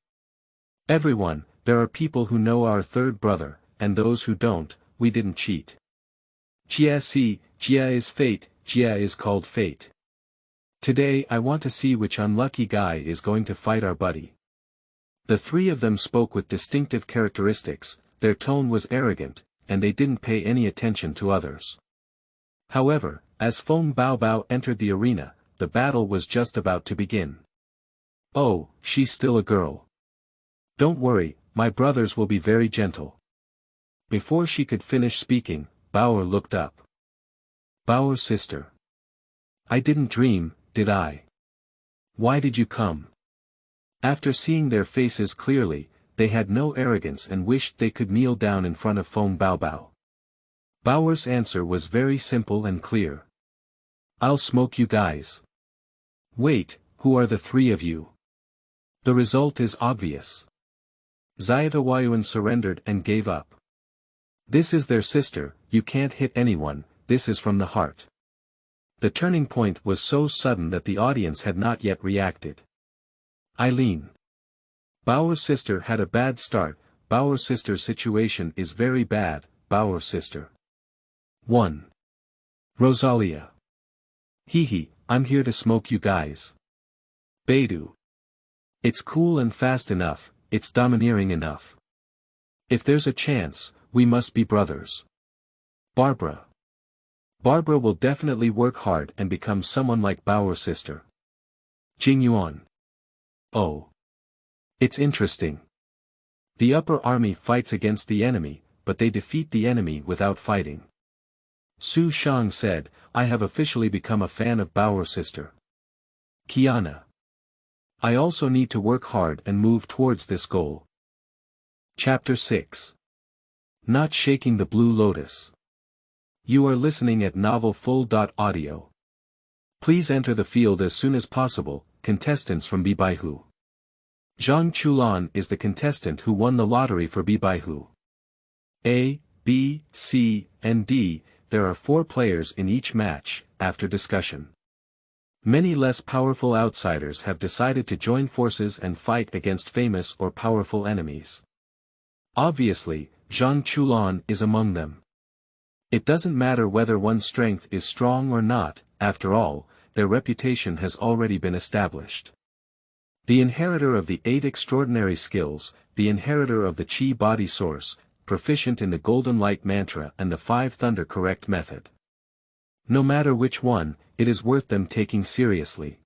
[SPEAKER 1] Everyone, there are people who know our third brother, and those who don't, we didn't cheat. Jia is fate, Jia is called fate. Today I want to see which unlucky guy is going to fight our buddy. The 3 of them spoke with distinctive characteristics, their tone was arrogant, and they didn't pay any attention to others. However, as Feng Baobao entered the arena, the battle was just about to begin. Oh, she's still a girl. Don't worry, my brothers will be very gentle. Before she could finish speaking, Bao'er looked up. Bao'er's sister. I didn't dream, did I? Why did you come? After seeing their faces clearly, they had no arrogance and wished they could kneel down in front of Feng Baobao. Bao'er's answer was very simple and clear. I'll smoke you guys. Wait, who are the 3 of you? The result is obvious. Zayatawayuan surrendered and gave up. This is their sister, you can't hit anyone, this is from the heart. The turning point was so sudden that the audience had not yet reacted. Eileen. Bao'er's sister had a bad start, Bao'er's sister's situation is very bad, Bao'er's sister. 1. Rosalia. Hee, I'm here to smoke you guys. Beidou. It's cool and fast enough, it's domineering enough. If there's a chance, we must be brothers. Barbara. Barbara will definitely work hard and become someone like Bao'er sister. Jingyuan. Oh. It's interesting. The upper army fights against the enemy, but they defeat the enemy without fighting. Su Shang said, I have officially become a fan of Bao'er sister. Kiana. I also need to work hard and move towards this goal. Chapter 6. Not shaking the blue lotus. You are listening at novelfull.audio. Please enter the field as soon as possible, contestants from Bibaihu. Zhang Chulan is the contestant who won the lottery for Bibaihu. A, B, C, and D, there are 4 players in each match, after discussion. Many less powerful outsiders have decided to join forces and fight against famous or powerful enemies. Obviously, Zhang Chulan is among them. It doesn't matter whether one's strength is strong or not, after all, their reputation has already been established. The inheritor of the 8 extraordinary skills, the inheritor of the Qi body source, proficient in the Golden Light mantra and the 5 thunder correct method. No matter which one, it is worth them taking seriously.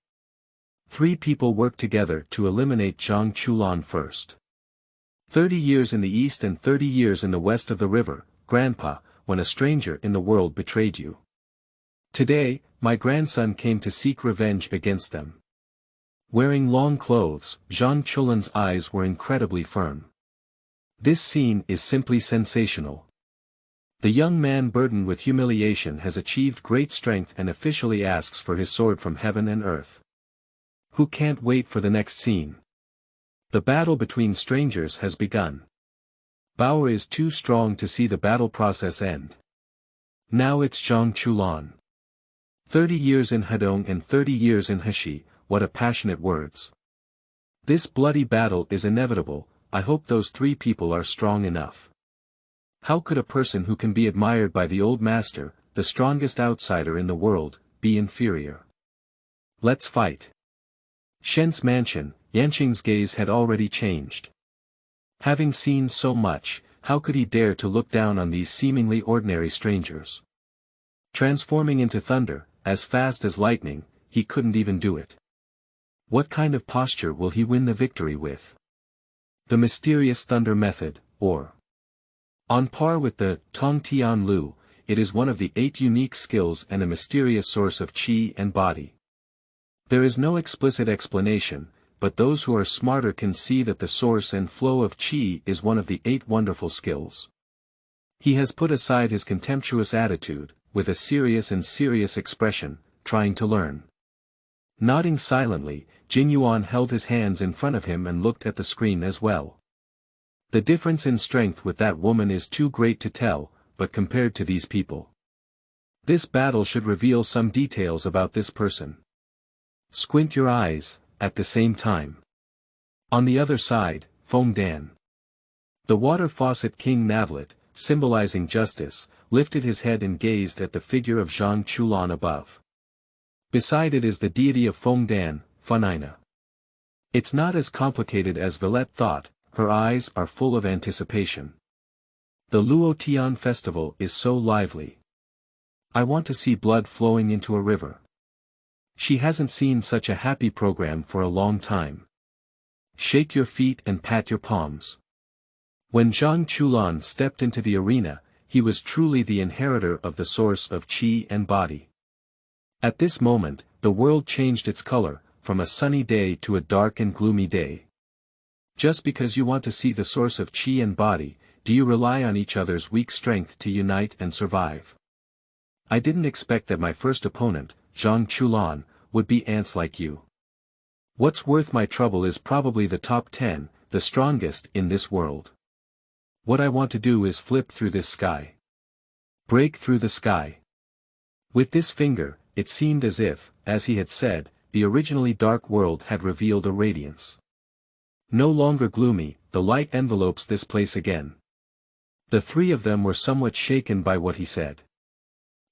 [SPEAKER 1] 3 people work together to eliminate Zhang Chulan first. 30 years in the east and 30 years in the west of the river, Grandpa, when a stranger in the world betrayed you. Today, my grandson came to seek revenge against them. Wearing long clothes, Zhang Chulan's eyes were incredibly firm. This scene is simply sensational. The young man burdened with humiliation has achieved great strength and officially asks for his sword from heaven and earth. Who can't wait for the next scene? The battle between strangers has begun. Bao'er is too strong to see the battle process end. Now it's Zhang Chulan. 30 years in Hedong and 30 years in Heshi, what a passionate words. This bloody battle is inevitable, I hope those 3 people are strong enough. How could a person who can be admired by the old master, the strongest outsider in the world, be inferior? Let's fight. Shen's mansion, Yanqing's gaze had already changed. Having seen so much, how could he dare to look down on these seemingly ordinary strangers? Transforming into thunder, as fast as lightning, he couldn't even do it. What kind of posture will he win the victory with? The mysterious thunder method, or on par with the Tongtian Lu, it is one of the 8 unique skills and a mysterious source of qi and body. There is no explicit explanation, but those who are smarter can see that the source and flow of qi is one of the 8 wonderful skills. He has put aside his contemptuous attitude, with a serious expression, trying to learn. Nodding silently, Jingyuan held his hands in front of him and looked at the screen as well. The difference in strength with that woman is too great to tell, but compared to these people, this battle should reveal some details about this person. Squint your eyes, at the same time. On the other side, Feng Dan. The water faucet King Navlet, symbolizing justice, lifted his head and gazed at the figure of Zhang Chulan above. Beside it is the deity of Feng Dan, Funina. It's not as complicated as Villette thought, her eyes are full of anticipation. The Luo Tian festival is so lively. I want to see blood flowing into a river. She hasn't seen such a happy program for a long time. Shake your feet and pat your palms. When Zhang Chulan stepped into the arena, he was truly the inheritor of the source of qi and body. At this moment, the world changed its color, from a sunny day to a dark and gloomy day. Just because you want to see the source of qi and body, do you rely on each other's weak strength to unite and survive? I didn't expect that my first opponent, Zhang Chulan, would be ants like you. What's worth my trouble is probably the top 10, the strongest in this world. What I want to do is flip through this sky. Break through the sky. With this finger, it seemed as if, as he had said, the originally dark world had revealed a radiance. No longer gloomy, the light envelopes this place again. The 3 of them were somewhat shaken by what he said.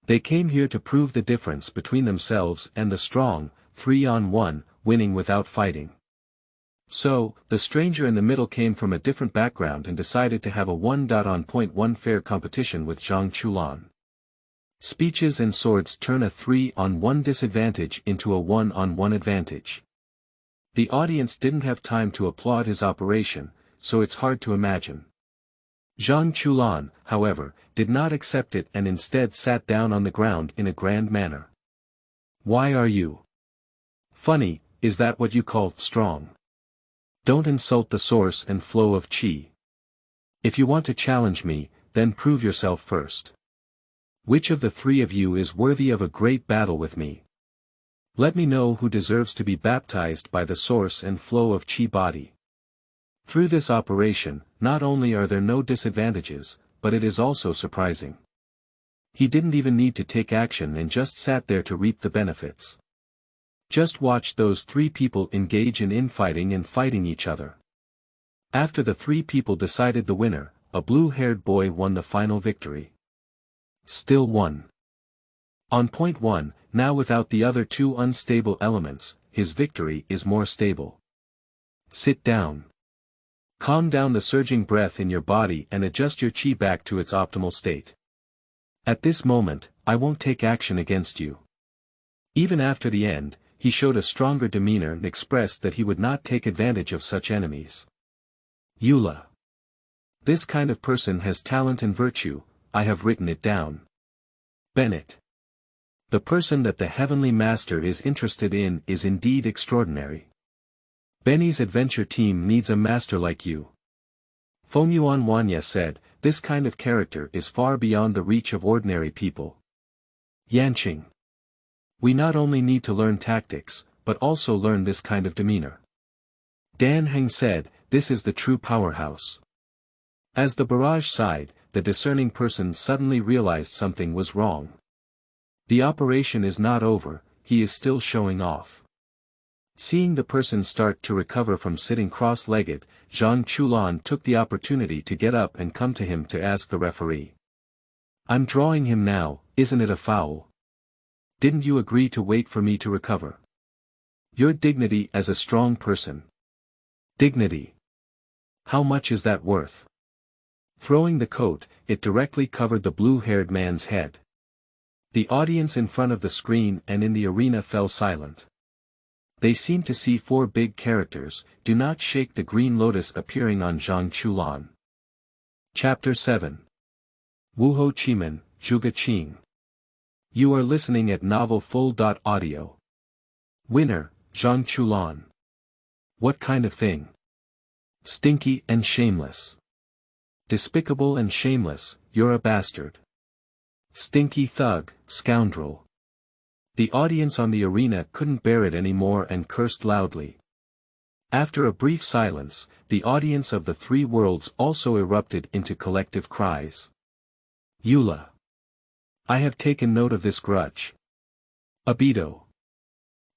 [SPEAKER 1] They came here to prove the difference between themselves and the strong, 3-on-1, winning without fighting. So, the stranger in the middle came from a different background and decided to have a 1-on-1 fair competition with Zhang Zhiwei. Speeches and swords turn a 3-on-1 disadvantage into a 1-on-1 advantage. The audience didn't have time to applaud his operation, so it's hard to imagine. Zhang Zhiwei, however, did not accept it and instead sat down on the ground in a grand manner. Why are you funny? Is that what you call strong? Don't insult the source and flow of qi. If you want to challenge me, then prove yourself first. Which of the three of you is worthy of a great battle with me? Let me know who deserves to be baptized by the source and flow of qi body. Through this operation, not only are there no disadvantages, but it is also surprising. He didn't even need to take action and just sat there to reap the benefits. Just watch those three people engage in infighting and fighting each other. After the three people decided the winner, a blue-haired boy won the final victory. Still won. On point 1, now without the other two unstable elements, his victory is more stable. Sit down. Calm down the surging breath in your body and adjust your qi back to its optimal state. At this moment, I won't take action against you. Even after the end, he showed a stronger demeanor and expressed that he would not take advantage of such enemies. Eula. This kind of person has talent and virtue, I have written it down. Bennett. The person that the Heavenly Master is interested in is indeed extraordinary. Benny's adventure team needs a master like you. Feng Yuan said, this kind of character is far beyond the reach of ordinary people. Yanqing. We not only need to learn tactics, but also learn this kind of demeanor. Dan Heng said, this is the true powerhouse. As the barrage sighed, the discerning person suddenly realized something was wrong. The operation is not over, he is still showing off. Seeing the person start to recover from sitting cross-legged, Zhang Zhiwei took the opportunity to get up and come to him to ask the referee. I'm drawing him now, isn't it a foul? Didn't you agree to wait for me to recover? Your dignity as a strong person. Dignity. How much is that worth? Throwing the coat, it directly covered the blue-haired man's head. The audience in front of the screen and in the arena fell silent. They seemed to see four big characters, do not shake the green lotus appearing on Zhang Zhiwei. Chapter 7. Wuhou Qimen, Zhuge Qing. You are listening at novelfull.audio. Winner, Zhang Zhiwei. What kind of thing? Stinky and shameless. Despicable and shameless, you're a bastard. Stinky thug, scoundrel. The audience on the arena couldn't bear it anymore and cursed loudly. After a brief silence, the audience of the three worlds also erupted into collective cries. Eula. I have taken note of this grudge. Abido.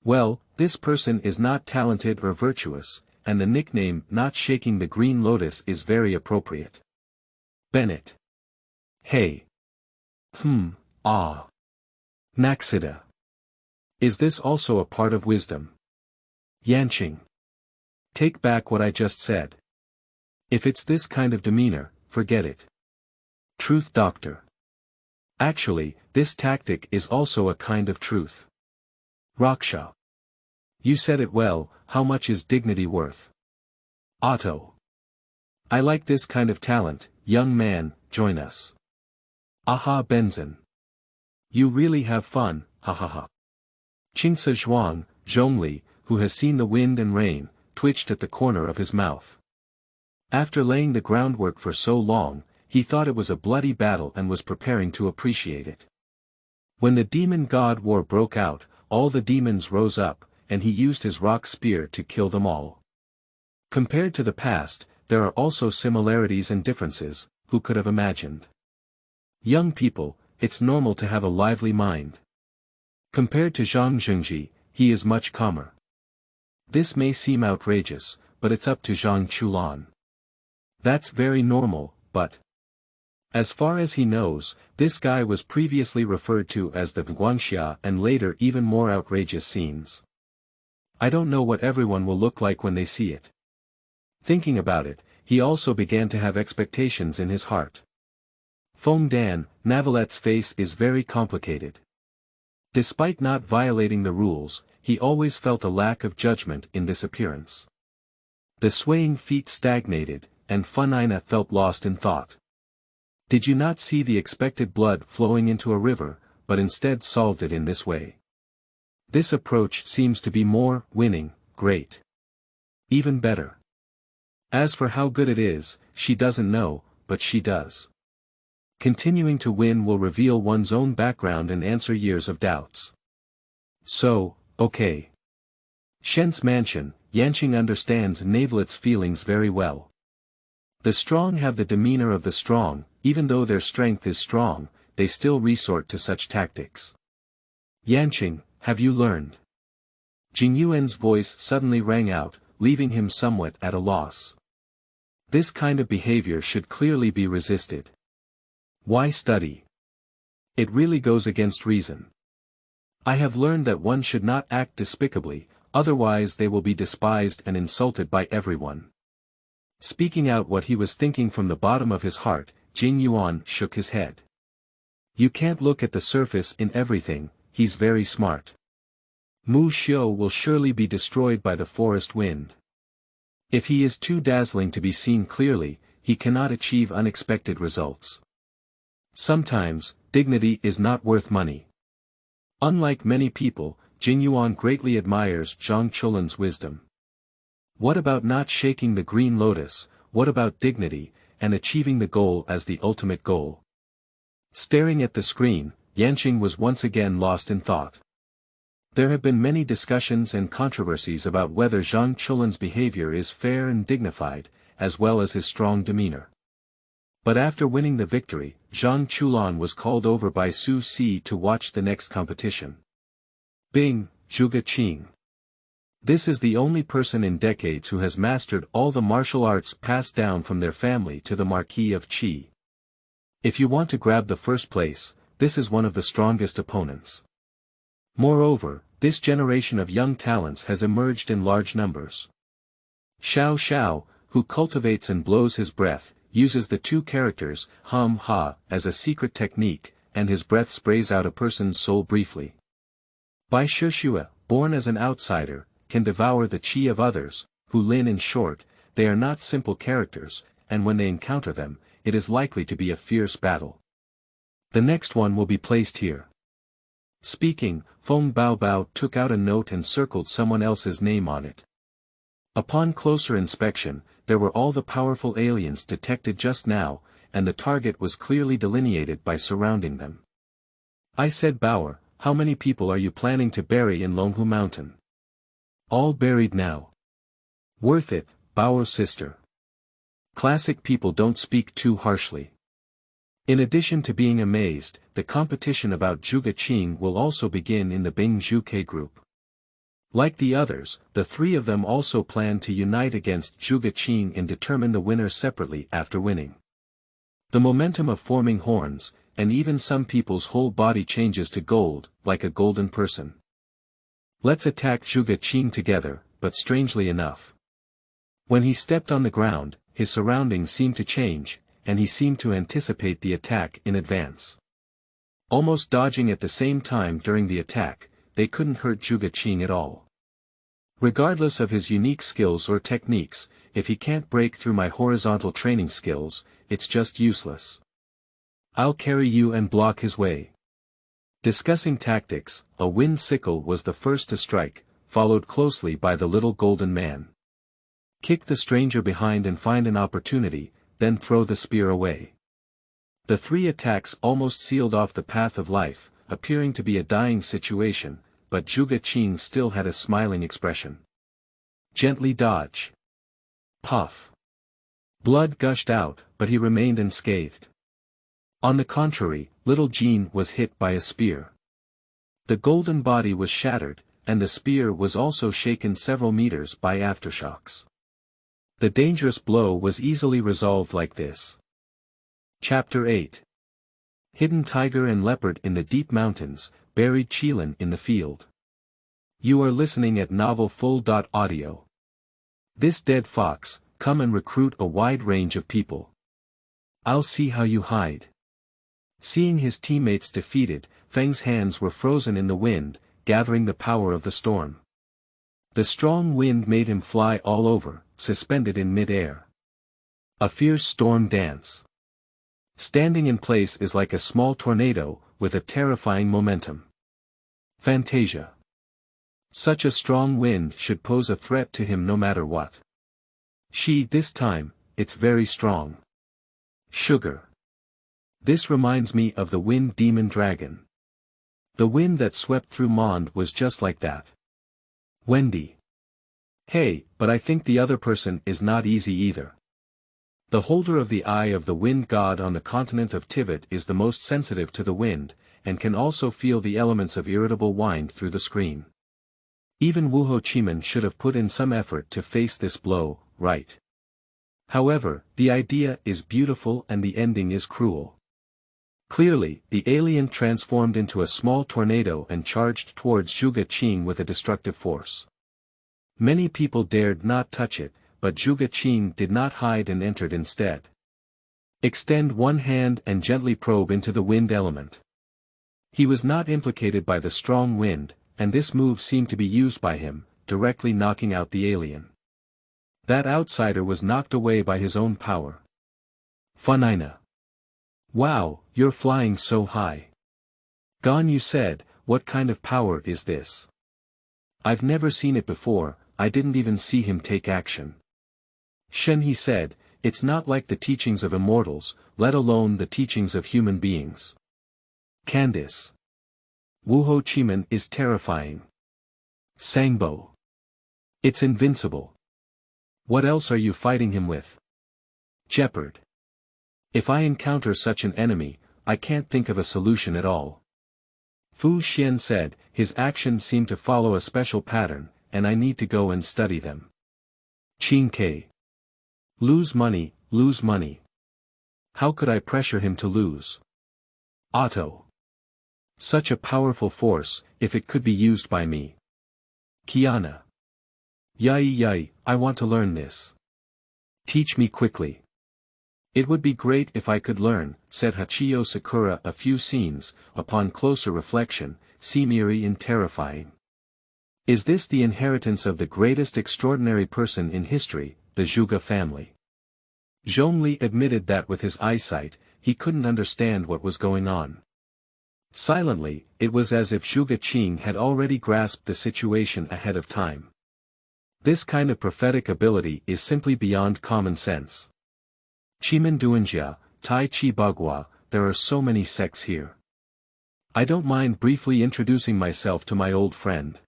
[SPEAKER 1] Well, this person is not talented or virtuous, and the nickname not shaking the green lotus is very appropriate. Bennett. Hey. Naxida. Is this also a part of wisdom? Yanqing. Take back what I just said. If it's this kind of demeanor, forget it. Truth Doctor. Actually, this tactic is also a kind of truth. Raksha. You said it well, how much is dignity worth? Otto. I like this kind of talent, young man, join us. Aha Benzin. You really have fun, ha ha ha. Qingse Zhuang, Zhongli, who has seen the wind and rain, twitched at the corner of his mouth. After laying the groundwork for so long, he thought it was a bloody battle and was preparing to appreciate it. When the demon god war broke out, all the demons rose up, and he used his rock spear to kill them all. Compared to the past, there are also similarities and differences, who could have imagined? Young people, it's normal to have a lively mind. Compared to Zhang Zhengzhi, he is much calmer. This may seem outrageous, but it's up to Zhang Zhiwei. That's very normal, but As far as he knows, this guy was previously referred to as the Guangxia and later even more outrageous scenes. I don't know what everyone will look like when they see it. Thinking about it, he also began to have expectations in his heart. Feng Dan, Navalet's face is very complicated. Despite not violating the rules, he always felt a lack of judgment in this appearance. The swaying feet stagnated, and Funina felt lost in thought. Did you not see the expected blood flowing into a river, but instead solved it in this way? This approach seems to be more winning, great. Even better. As for how good it is, she doesn't know, but she does. Continuing to win will reveal one's own background and answer years of doubts. So, okay. Shen's mansion, Yanqing understands Navalet's feelings very well. The strong have the demeanor of the strong, even though their strength is strong, they still resort to such tactics. Yanqing, have you learned? Jing Yuan's voice suddenly rang out, leaving him somewhat at a loss. This kind of behavior should clearly be resisted. Why study? It really goes against reason. I have learned that one should not act despicably, otherwise they will be despised and insulted by everyone. Speaking out what he was thinking from the bottom of his heart, Jing Yuan shook his head. You can't look at the surface in everything, he's very smart. Mu Xiu will surely be destroyed by the forest wind. If he is too dazzling to be seen clearly, he cannot achieve unexpected results. Sometimes, dignity is not worth money. Unlike many people, Jing Yuan greatly admires Zhang Qilin's wisdom. What about not shaking the green lotus, what about dignity, and achieving the goal as the ultimate goal? Staring at the screen, Yanqing was once again lost in thought. There have been many discussions and controversies about whether Zhang Qilin's behavior is fair and dignified, as well as his strong demeanor. But after winning the victory, Zhang Qilan was called over by Su Si to watch the next competition. Bing, Zhuge Qing. This is the only person in decades who has mastered all the martial arts passed down from their family to the Marquis of Qi. If you want to grab the first place, this is one of the strongest opponents. Moreover, this generation of young talents has emerged in large numbers. Xiao Xiao, who cultivates and blows his breath, uses the two characters, ha, as a secret technique, and his breath sprays out a person's soul briefly. Bai Shishua, born as an outsider, can devour the qi of others, who Lin in short, they are not simple characters, and when they encounter them, it is likely to be a fierce battle. The next one will be placed here. Speaking, Feng Baobao took out a note and circled someone else's name on it. Upon closer inspection, there were all the powerful aliens detected just now, and the target was clearly delineated by surrounding them. I said Bao'er, how many people are you planning to bury in Longhu Mountain? All buried now. Worth it, Bao'er's sister. Classic people don't speak too harshly. In addition to being amazed, the competition about Zhuge Qing will also begin in the Bing Zhuge group. Like the others, the three of them also plan to unite against Zhuge Qing and determine the winner separately after winning. The momentum of forming horns, and even some people's whole body changes to gold, like a golden person. Let's attack Zhuge Qing together, but strangely enough. When he stepped on the ground, his surroundings seemed to change, and he seemed to anticipate the attack in advance. Almost dodging at the same time during the attack, they couldn't hurt Zhuge Qing at all. Regardless of his unique skills or techniques, if he can't break through my horizontal training skills, it's just useless. I'll carry you and block his way. Discussing tactics, a wind sickle was the first to strike, followed closely by the little golden man. Kick the stranger behind and find an opportunity, then throw the spear away. The three attacks almost sealed off the path of life, appearing to be a dying situation, but Zhuge Qing still had a smiling expression. Gently dodge. Puff. Blood gushed out, but he remained unscathed. On the contrary, little Jean was hit by a spear. The golden body was shattered, and the spear was also shaken several meters by aftershocks. The dangerous blow was easily resolved like this. Chapter 8. Hidden tiger and leopard in the deep mountains, buried Qilin in the field. You are listening at Novel Full.audio. This dead fox, come and recruit a wide range of people. I'll see how you hide. Seeing his teammates defeated, Feng's hands were frozen in the wind, gathering the power of the storm. The strong wind made him fly all over, suspended in mid-air. A fierce storm dance. Standing in place is like a small tornado, with a terrifying momentum. Fantasia. Such a strong wind should pose a threat to him no matter what. This time, it's very strong. Sugar. This reminds me of the wind demon dragon. The wind that swept through Mond was just like that. Wendy. Hey, but I think the other person is not easy either. The holder of the eye of the wind god on the continent of Tivat is the most sensitive to the wind, and can also feel the elements of irritable wind through the screen. Even Wuhou Qimen should have put in some effort to face this blow, right? However, the idea is beautiful and the ending is cruel. Clearly, the alien transformed into a small tornado and charged towards Zhuge Qing with a destructive force. Many people dared not touch it, but Zhuge Qing did not hide and entered instead. Extend one hand and gently probe into the wind element. He was not implicated by the strong wind, and this move seemed to be used by him, directly knocking out the alien. That outsider was knocked away by his own power. Funina. Wow, you're flying so high. Gon, you said, what kind of power is this? I've never seen it before, I didn't even see him take action. Shen, he said, it's not like the teachings of immortals, let alone the teachings of human beings. Candice. Wuhou Qimen is terrifying. Sangbo. It's invincible. What else are you fighting him with? Jeopard. If I encounter such an enemy, I can't think of a solution at all. Fu Xian said, his actions seem to follow a special pattern, and I need to go and study them. Qing Ke. Lose money, lose money. How could I pressure him to lose? Otto. Such a powerful force, if it could be used by me. Kiana. Yai, I want to learn this. Teach me quickly. It would be great if I could learn, said Hachiyo Sakura. A few scenes, upon closer reflection, seem eerie and terrifying. Is this the inheritance of the greatest extraordinary person in history, the Zhuge family? Zhongli admitted that with his eyesight, he couldn't understand what was going on. Silently, it was as if Zhuge Qing had already grasped the situation ahead of time. This kind of prophetic ability is simply beyond common sense. Qimen Duanjia, Tai Chi Bagua, there are so many sects here. I don't mind briefly introducing myself to my old friend.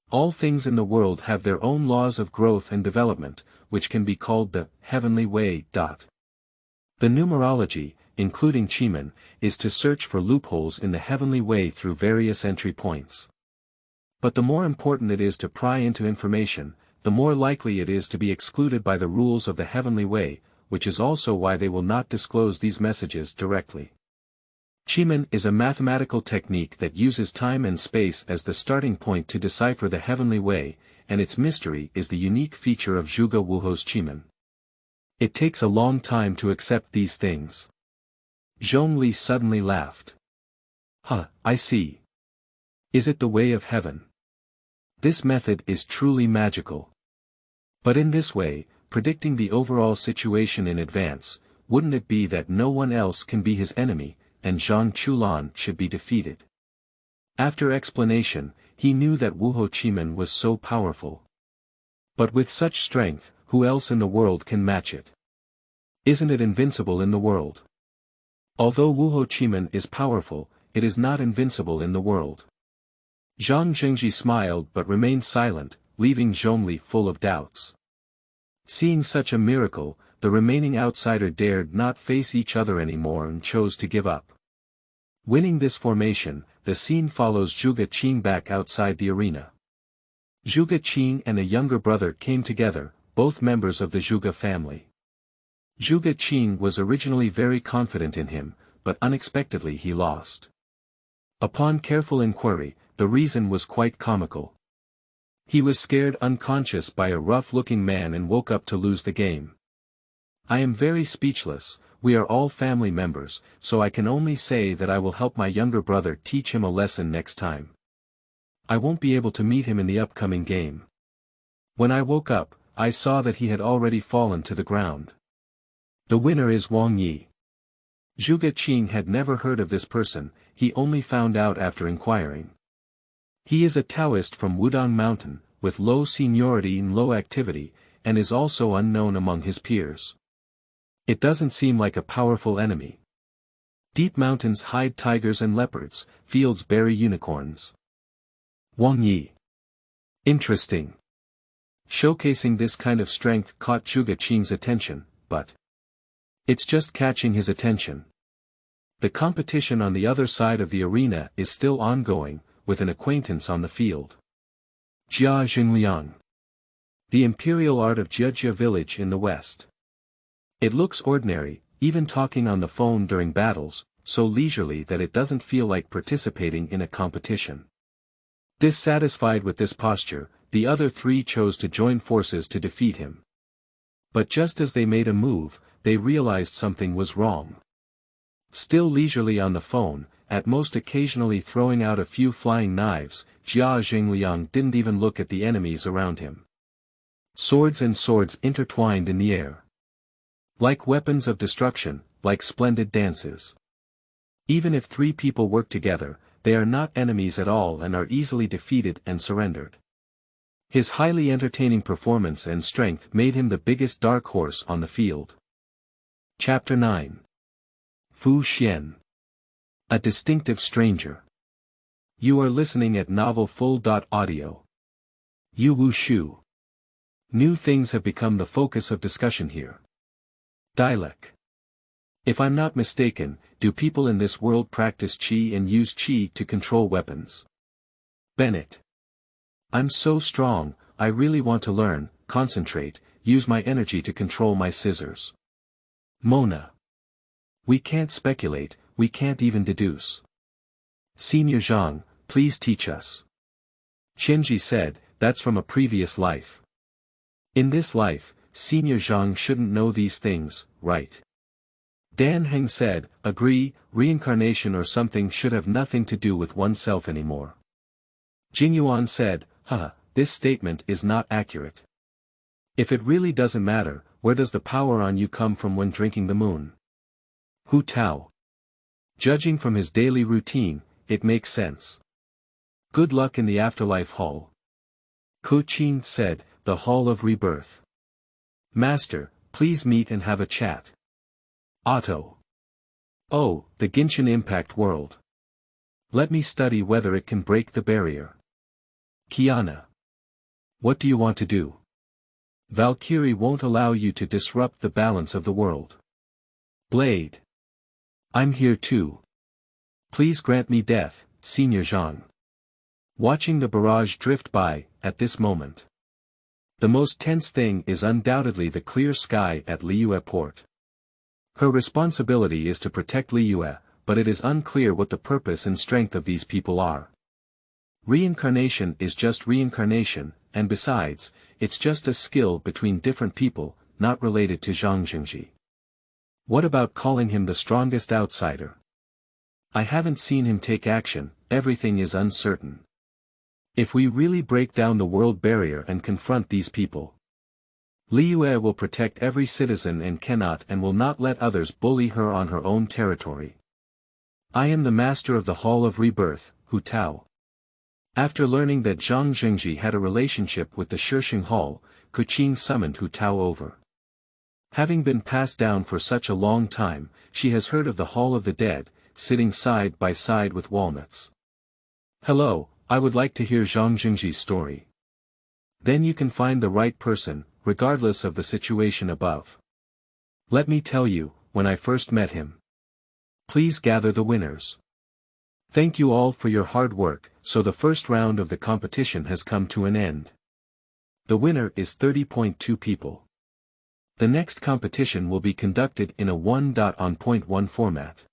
[SPEAKER 1] All things in the world have their own laws of growth and development, which can be called the heavenly way. The numerology, including Qimen, is to search for loopholes in the heavenly way through various entry points. But the more important it is to pry into information, the more likely it is to be excluded by the rules of the heavenly way, which is also why they will not disclose these messages directly. Qimen is a mathematical technique that uses time and space as the starting point to decipher the heavenly way, and its mystery is the unique feature of Zhuge Wuhou's Qimen. It takes a long time to accept these things. Zhongli suddenly laughed. I see. Is it the way of heaven? This method is truly magical. But in this way, predicting the overall situation in advance, wouldn't it be that no one else can be his enemy, and Zhang Chulan should be defeated? After explanation, he knew that Wuhou Qimen was so powerful. But with such strength, who else in the world can match it? Isn't it invincible in the world? Although Wuhou Qimen is powerful, it is not invincible in the world. Zhang Zhengzhi smiled but remained silent, leaving Zhongli full of doubts. Seeing such a miracle, the remaining outsider dared not face each other anymore and chose to give up. Winning this formation, the scene follows Zhuge Qing back outside the arena. Zhuge Qing and a younger brother came together, both members of the Zhuge family. Zhuge Qing was originally very confident in him, but unexpectedly he lost. Upon careful inquiry, the reason was quite comical. He was scared unconscious by a rough-looking man and woke up to lose the game. I am very speechless. We are all family members, so I can only say that I will help my younger brother teach him a lesson next time. I won't be able to meet him in the upcoming game. When I woke up, I saw that he had already fallen to the ground. The winner is Wang Yi. Zhuge Qing had never heard of this person, he only found out after inquiring. He is a Taoist from Wudang Mountain, with low seniority and low activity, and is also unknown among his peers. It doesn't seem like a powerful enemy. Deep mountains hide tigers and leopards, fields bury unicorns. Wang Yi. Interesting. Showcasing this kind of strength caught Zhuge Qing's attention, but it's just catching his attention. The competition on the other side of the arena is still ongoing, with an acquaintance on the field. Jiao. The imperial art of Jiao village in the west. It looks ordinary, even talking on the phone during battles, so leisurely that it doesn't feel like participating in a competition. Dissatisfied with this posture, the other three chose to join forces to defeat him. But just as they made a move, they realized something was wrong. Still leisurely on the phone, at most occasionally throwing out a few flying knives, Jiao didn't even look at the enemies around him. Swords and swords intertwined in the air. Like weapons of destruction, like splendid dances. Even if three people work together, they are not enemies at all and are easily defeated and surrendered. His highly entertaining performance and strength made him the biggest dark horse on the field. Chapter 9. Fu Xian. A distinctive stranger. You are listening at Novel Full.audio. Yu Wu Shu. New things have become the focus of discussion here. Dialect. If I'm not mistaken, do people in this world practice Qi and use Qi to control weapons? Bennett. I'm so strong, I really want to learn, concentrate, use my energy to control my scissors. Mona. We can't speculate, we can't even deduce. Senior Zhang, please teach us. Qianji said, that's from a previous life. In this life, Senior Zhang shouldn't know these things, right? Dan Heng said, agree, reincarnation or something should have nothing to do with oneself anymore. Jingyuan said, this statement is not accurate. If it really doesn't matter, where does the power on you come from when drinking the moon? Hu Tao. Judging from his daily routine, it makes sense. Good luck in the afterlife hall. Ku Qin said, the hall of rebirth. Master, please meet and have a chat. Otto. Oh, the Genshin Impact world. Let me study whether it can break the barrier. Kiana. What do you want to do? Valkyrie won't allow you to disrupt the balance of the world. Blade. I'm here too. Please grant me death, Senior Zhang. Watching the barrage drift by, at this moment. The most tense thing is undoubtedly the clear sky at Liyue port. Her responsibility is to protect Liyue, but it is unclear what the purpose and strength of these people are. Reincarnation is just reincarnation, and besides, it's just a skill between different people, not related to Zhang Zhengzhi. What about calling him the strongest outsider? I haven't seen him take action, everything is uncertain. If we really break down the world barrier and confront these people, Liyue will protect every citizen and cannot and will not let others bully her on her own territory. I am the master of the Hall of Rebirth, Hu Tao. After learning that Zhang Zhengzhi had a relationship with the Shishing Hall, Ku Qing summoned Hu Tao over. Having been passed down for such a long time, she has heard of the Hall of the Dead, sitting side by side with walnuts. Hello, I would like to hear Zhang Zhengzhi's story. Then you can find the right person, regardless of the situation above. Let me tell you, when I first met him. Please gather the winners. Thank you all for your hard work, so the first round of the competition has come to an end. The winner is 30.2 people. The next competition will be conducted in a 1.on.1 format.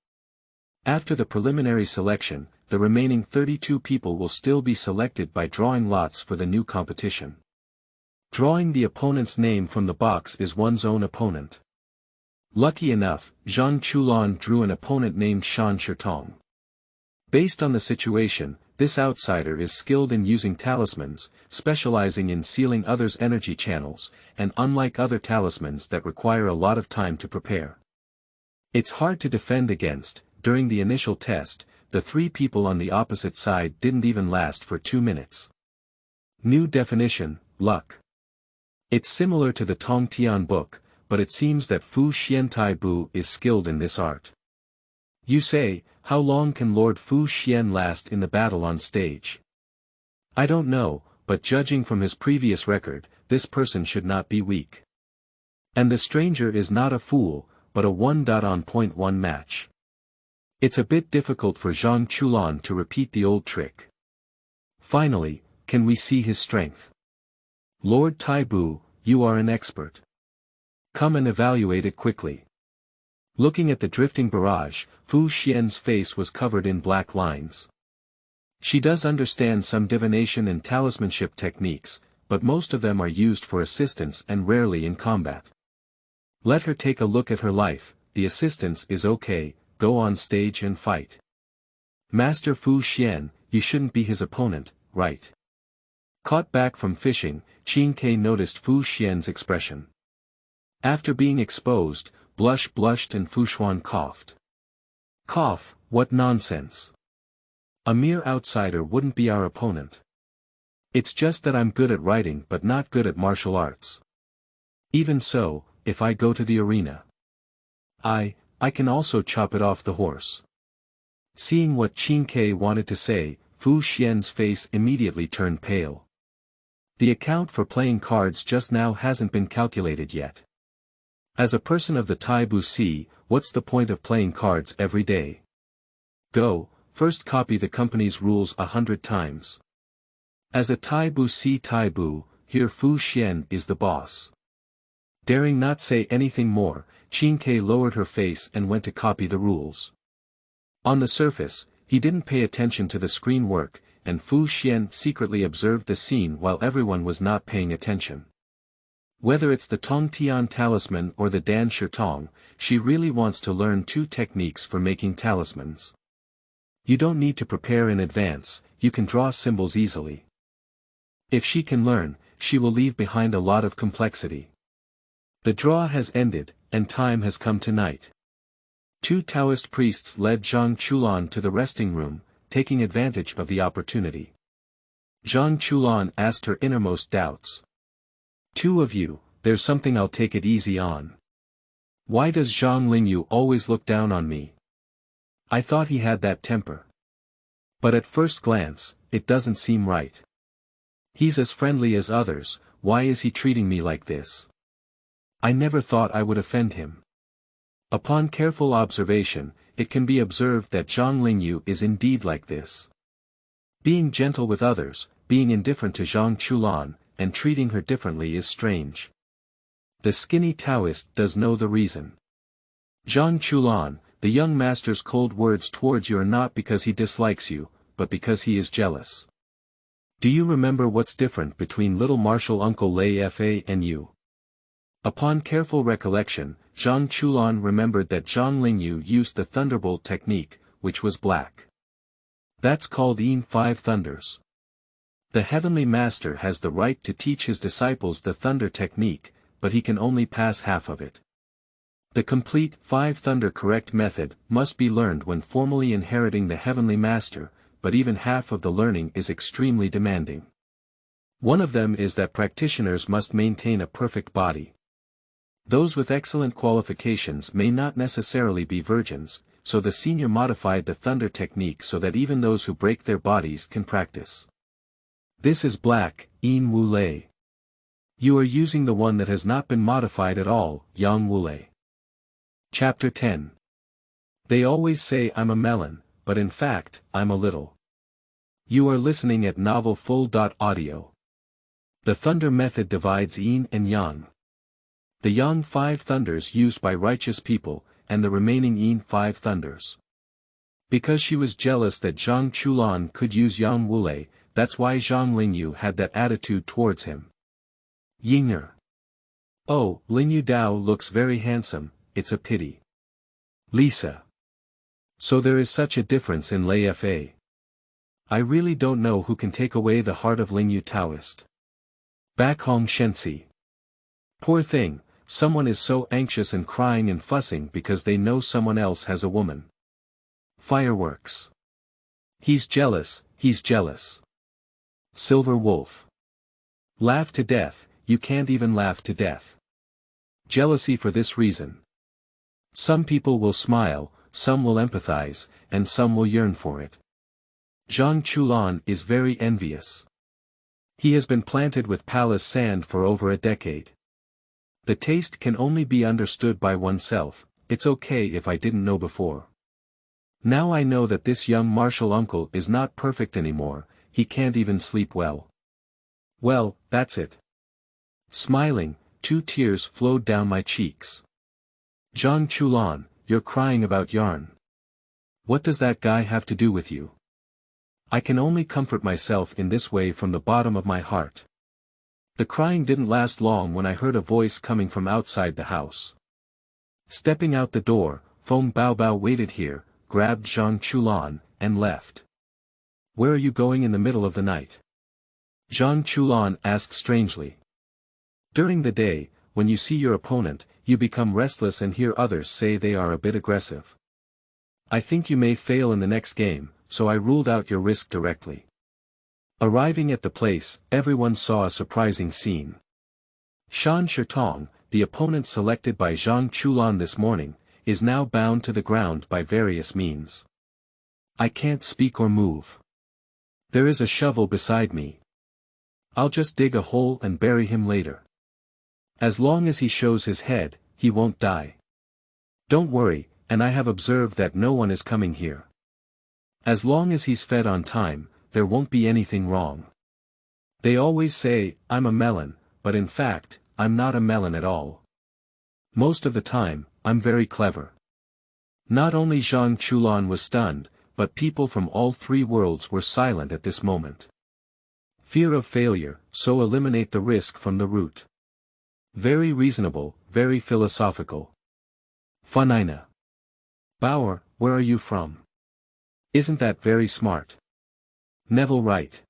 [SPEAKER 1] After the preliminary selection, the remaining 32 people will still be selected by drawing lots for the new competition. Drawing the opponent's name from the box is one's own opponent. Lucky enough, Zhang Chulan drew an opponent named Shan Shitong. Based on the situation, this outsider is skilled in using talismans, specializing in sealing others' energy channels, and unlike other talismans that require a lot of time to prepare. It's hard to defend against. During the initial test, the three people on the opposite side didn't even last for 2 minutes. New definition, luck. It's similar to the Tongtian book, but it seems that Fu Xian Bu is skilled in this art. You say, how long can Lord Fu Xian last in the battle on stage? I don't know, but judging from his previous record, this person should not be weak. And the stranger is not a fool, but a 1.on.1 match. It's a bit difficult for Zhang Chulan to repeat the old trick. Finally, can we see his strength? Lord Taibu, you are an expert. Come and evaluate it quickly. Looking at the drifting barrage, Fu Xian's face was covered in black lines. She does understand some divination and talismanship techniques, but most of them are used for assistance and rarely in combat. Let her take a look at her life. The assistance is okay, go on stage and fight. Master Fu Xian, you shouldn't be his opponent, right? Caught back from fishing, Qing noticed Fu Xian's expression. After being exposed, blushed and Fu Xuan coughed. Cough, what nonsense. A mere outsider wouldn't be our opponent. It's just that I'm good at writing but not good at martial arts. Even so, if I go to the arena, I can also chop it off the horse. Seeing what Qing wanted to say, Fu Xian's face immediately turned pale. The account for playing cards just now hasn't been calculated yet. As a person of the Taibu Sea, what's the point of playing cards every day? Go, first copy the company's rules 100 times. As a Taibu Sea Taibu, here Fu Xian is the boss. Daring not say anything more, Qing lowered her face and went to copy the rules. On the surface, he didn't pay attention to the screen work, and Fu Xian secretly observed the scene while everyone was not paying attention. Whether it's the Tongtian talisman or the Dan Shitong, she really wants to learn 2 techniques for making talismans. You don't need to prepare in advance, you can draw symbols easily. If she can learn, she will leave behind a lot of complexity. The draw has ended, and time has come tonight. 2 Taoist priests led Zhang Chulan to the resting room, taking advantage of the opportunity. Zhang Chulan asked her innermost doubts. 2 of you, there's something I'll take it easy on. Why does Zhang Lingyu always look down on me? I thought he had that temper. But at first glance, it doesn't seem right. He's as friendly as others, why is he treating me like this? I never thought I would offend him. Upon careful observation, it can be observed that Zhang Lingyu is indeed like this. Being gentle with others, being indifferent to Zhang Chulan, and treating her differently is strange. The skinny Taoist does know the reason. Zhang Chulan, the young master's cold words towards you are not because he dislikes you, but because he is jealous. Do you remember what's different between little martial uncle Lei Fa and you? Upon careful recollection, Zhang Chulan remembered that Zhang Lingyu used the thunderbolt technique, which was black. That's called Yin 5 Thunders. The Heavenly Master has the right to teach his disciples the thunder technique, but he can only pass half of it. The complete 5 Thunder correct method must be learned when formally inheriting the Heavenly Master, but even half of the learning is extremely demanding. One of them is that practitioners must maintain a perfect body. Those with excellent qualifications may not necessarily be virgins, so the senior modified the thunder technique so that even those who break their bodies can practice. This is black, Yin Wu Lei. You are using the one that has not been modified at all, Yang Wu Lei. Chapter 10. They always say I'm a melon, but in fact, I'm a little. You are listening at Novel Full. Audio. The thunder method divides Yin and Yang. The Yang 5 thunders used by righteous people, and the remaining Yin 5 thunders. Because she was jealous that Zhang Chulan could use Yang Wulei, that's why Zhang Lingyu had that attitude towards him. Yinger. Oh, Lingyu Dao looks very handsome, it's a pity. Lisa. So there is such a difference in Lei Fa. I really don't know who can take away the heart of Lingyu Taoist. Back Hong Shensi. Poor thing, someone is so anxious and crying and fussing because they know someone else has a woman. Fireworks. He's jealous, he's jealous. Silver Wolf. Laugh to death, you can't even laugh to death. Jealousy for this reason. Some people will smile, some will empathize, and some will yearn for it. Zhang Chulan is very envious. He has been planted with palace sand for over a decade. The taste can only be understood by oneself, it's okay if I didn't know before. Now I know that this young martial uncle is not perfect anymore, he can't even sleep well. Well, that's it. Smiling, 2 tears flowed down my cheeks. Zhang Chulan, you're crying about yarn. What does that guy have to do with you? I can only comfort myself in this way from the bottom of my heart. The crying didn't last long when I heard a voice coming from outside the house. Stepping out the door, Feng Baobao waited here, grabbed Zhang Chulan, and left. Where are you going in the middle of the night? Zhang Chulan asked strangely. During the day, when you see your opponent, you become restless and hear others say they are a bit aggressive. I think you may fail in the next game, so I ruled out your risk directly. Arriving at the place, everyone saw a surprising scene. Shan Shitong, the opponent selected by Zhang Chulan this morning, is now bound to the ground by various means. I can't speak or move. There is a shovel beside me. I'll just dig a hole and bury him later. As long as he shows his head, he won't die. Don't worry, and I have observed that no one is coming here. As long as he's fed on time, there won't be anything wrong. They always say, I'm a melon, but in fact, I'm not a melon at all. Most of the time, I'm very clever. Not only Zhang Chulan was stunned, but people from all 3 worlds were silent at this moment. Fear of failure, so eliminate the risk from the root. Very reasonable, very philosophical. Funina. Bao'er, where are you from? Isn't that very smart? Neville right.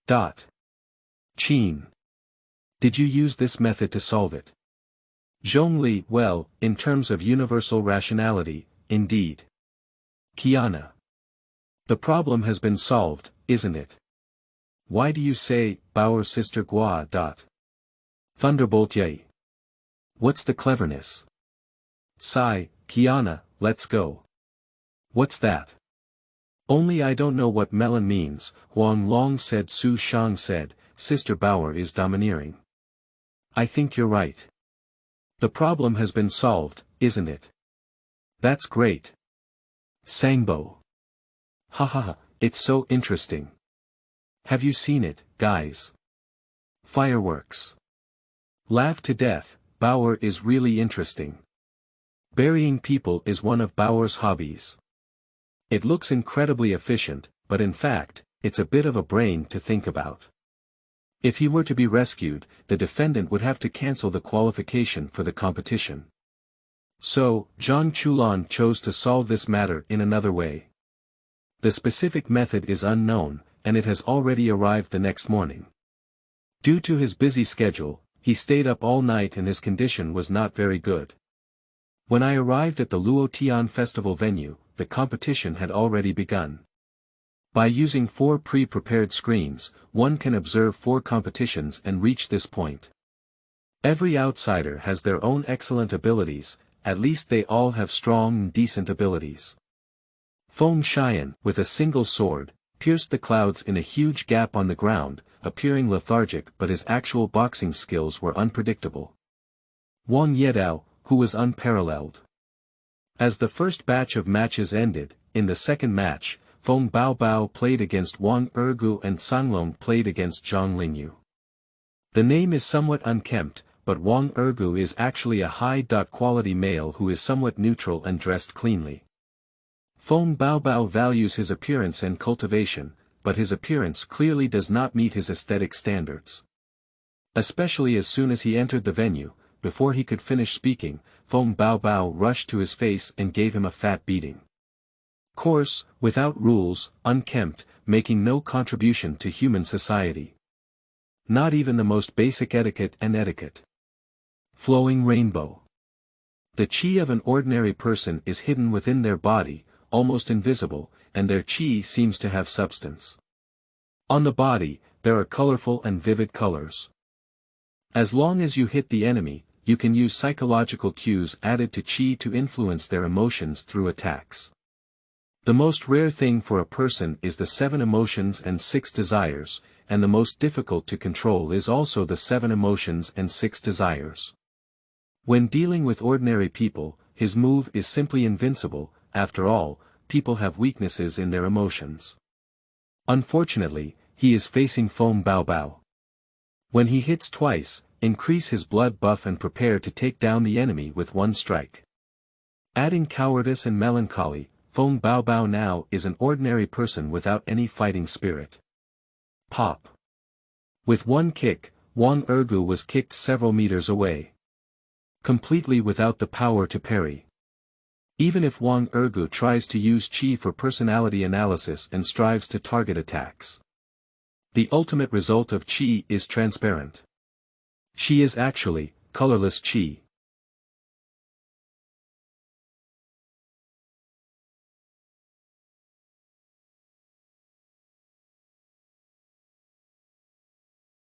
[SPEAKER 1] Qin. Did you use this method to solve it? Zhongli, well, in terms of universal rationality, indeed. Kiana. The problem has been solved, isn't it? Why do you say, Bao'er sister Gua. Thunderbolt Ye. What's the cleverness? Sigh, Kiana, let's go. What's that? Only I don't know what melon means, Wang Long said. Su Shang said, Sister Bao'er is domineering. I think you're right. The problem has been solved, isn't it? That's great. Sangbo. Haha, it's so interesting. Have you seen it, guys? Fireworks. Laugh to death, Bao'er is really interesting. Burying people is one of Bao'er's hobbies. It looks incredibly efficient, but in fact, it's a bit of a brain to think about. If he were to be rescued, the defendant would have to cancel the qualification for the competition. So, Zhang Chulan chose to solve this matter in another way. The specific method is unknown, and it has already arrived the next morning. Due to his busy schedule, he stayed up all night and his condition was not very good. When I arrived at the Luo Tian festival venue, the competition had already begun. By using 4 pre-prepared screens, one can observe 4 competitions and reach this point. Every outsider has their own excellent abilities, at least they all have strong and decent abilities. Feng Xian, with a single sword, pierced the clouds in a huge gap on the ground, appearing lethargic, but his actual boxing skills were unpredictable. Wang Yedao, who was unparalleled. As the first batch of matches ended, in the second match, Feng Baobao played against Wang Ergu and Sanglong played against Zhang Lingyu. The name is somewhat unkempt, but Wang Ergu is actually a high-quality male who is somewhat neutral and dressed cleanly. Feng Baobao values his appearance and cultivation, but his appearance clearly does not meet his aesthetic standards. Especially as soon as he entered the venue, before he could finish speaking, Feng Baobao rushed to his face and gave him a fat beating. Coarse, without rules, unkempt, making no contribution to human society. Not even the most basic etiquette and etiquette. Flowing rainbow. The qi of an ordinary person is hidden within their body, almost invisible, and their qi seems to have substance. On the body, there are colorful and vivid colors. As long as you hit the enemy, you can use psychological cues added to qi to influence their emotions through attacks. The most rare thing for a person is the 7 emotions and 6 desires, and the most difficult to control is also the 7 emotions and 6 desires. When dealing with ordinary people, his move is simply invincible. After all, people have weaknesses in their emotions. Unfortunately, he is facing Feng Baobao. When he hits twice, increase his blood buff and prepare to take down the enemy with 1 strike. Adding cowardice and melancholy, Feng Baobao now is an ordinary person without any fighting spirit. Pop. With 1 kick, Wang Ergu was kicked several meters away. Completely without the power to parry. Even if Wang Ergu tries to use qi for personality analysis and strives to target attacks, the ultimate result of qi is transparent. Qi is actually colorless qi.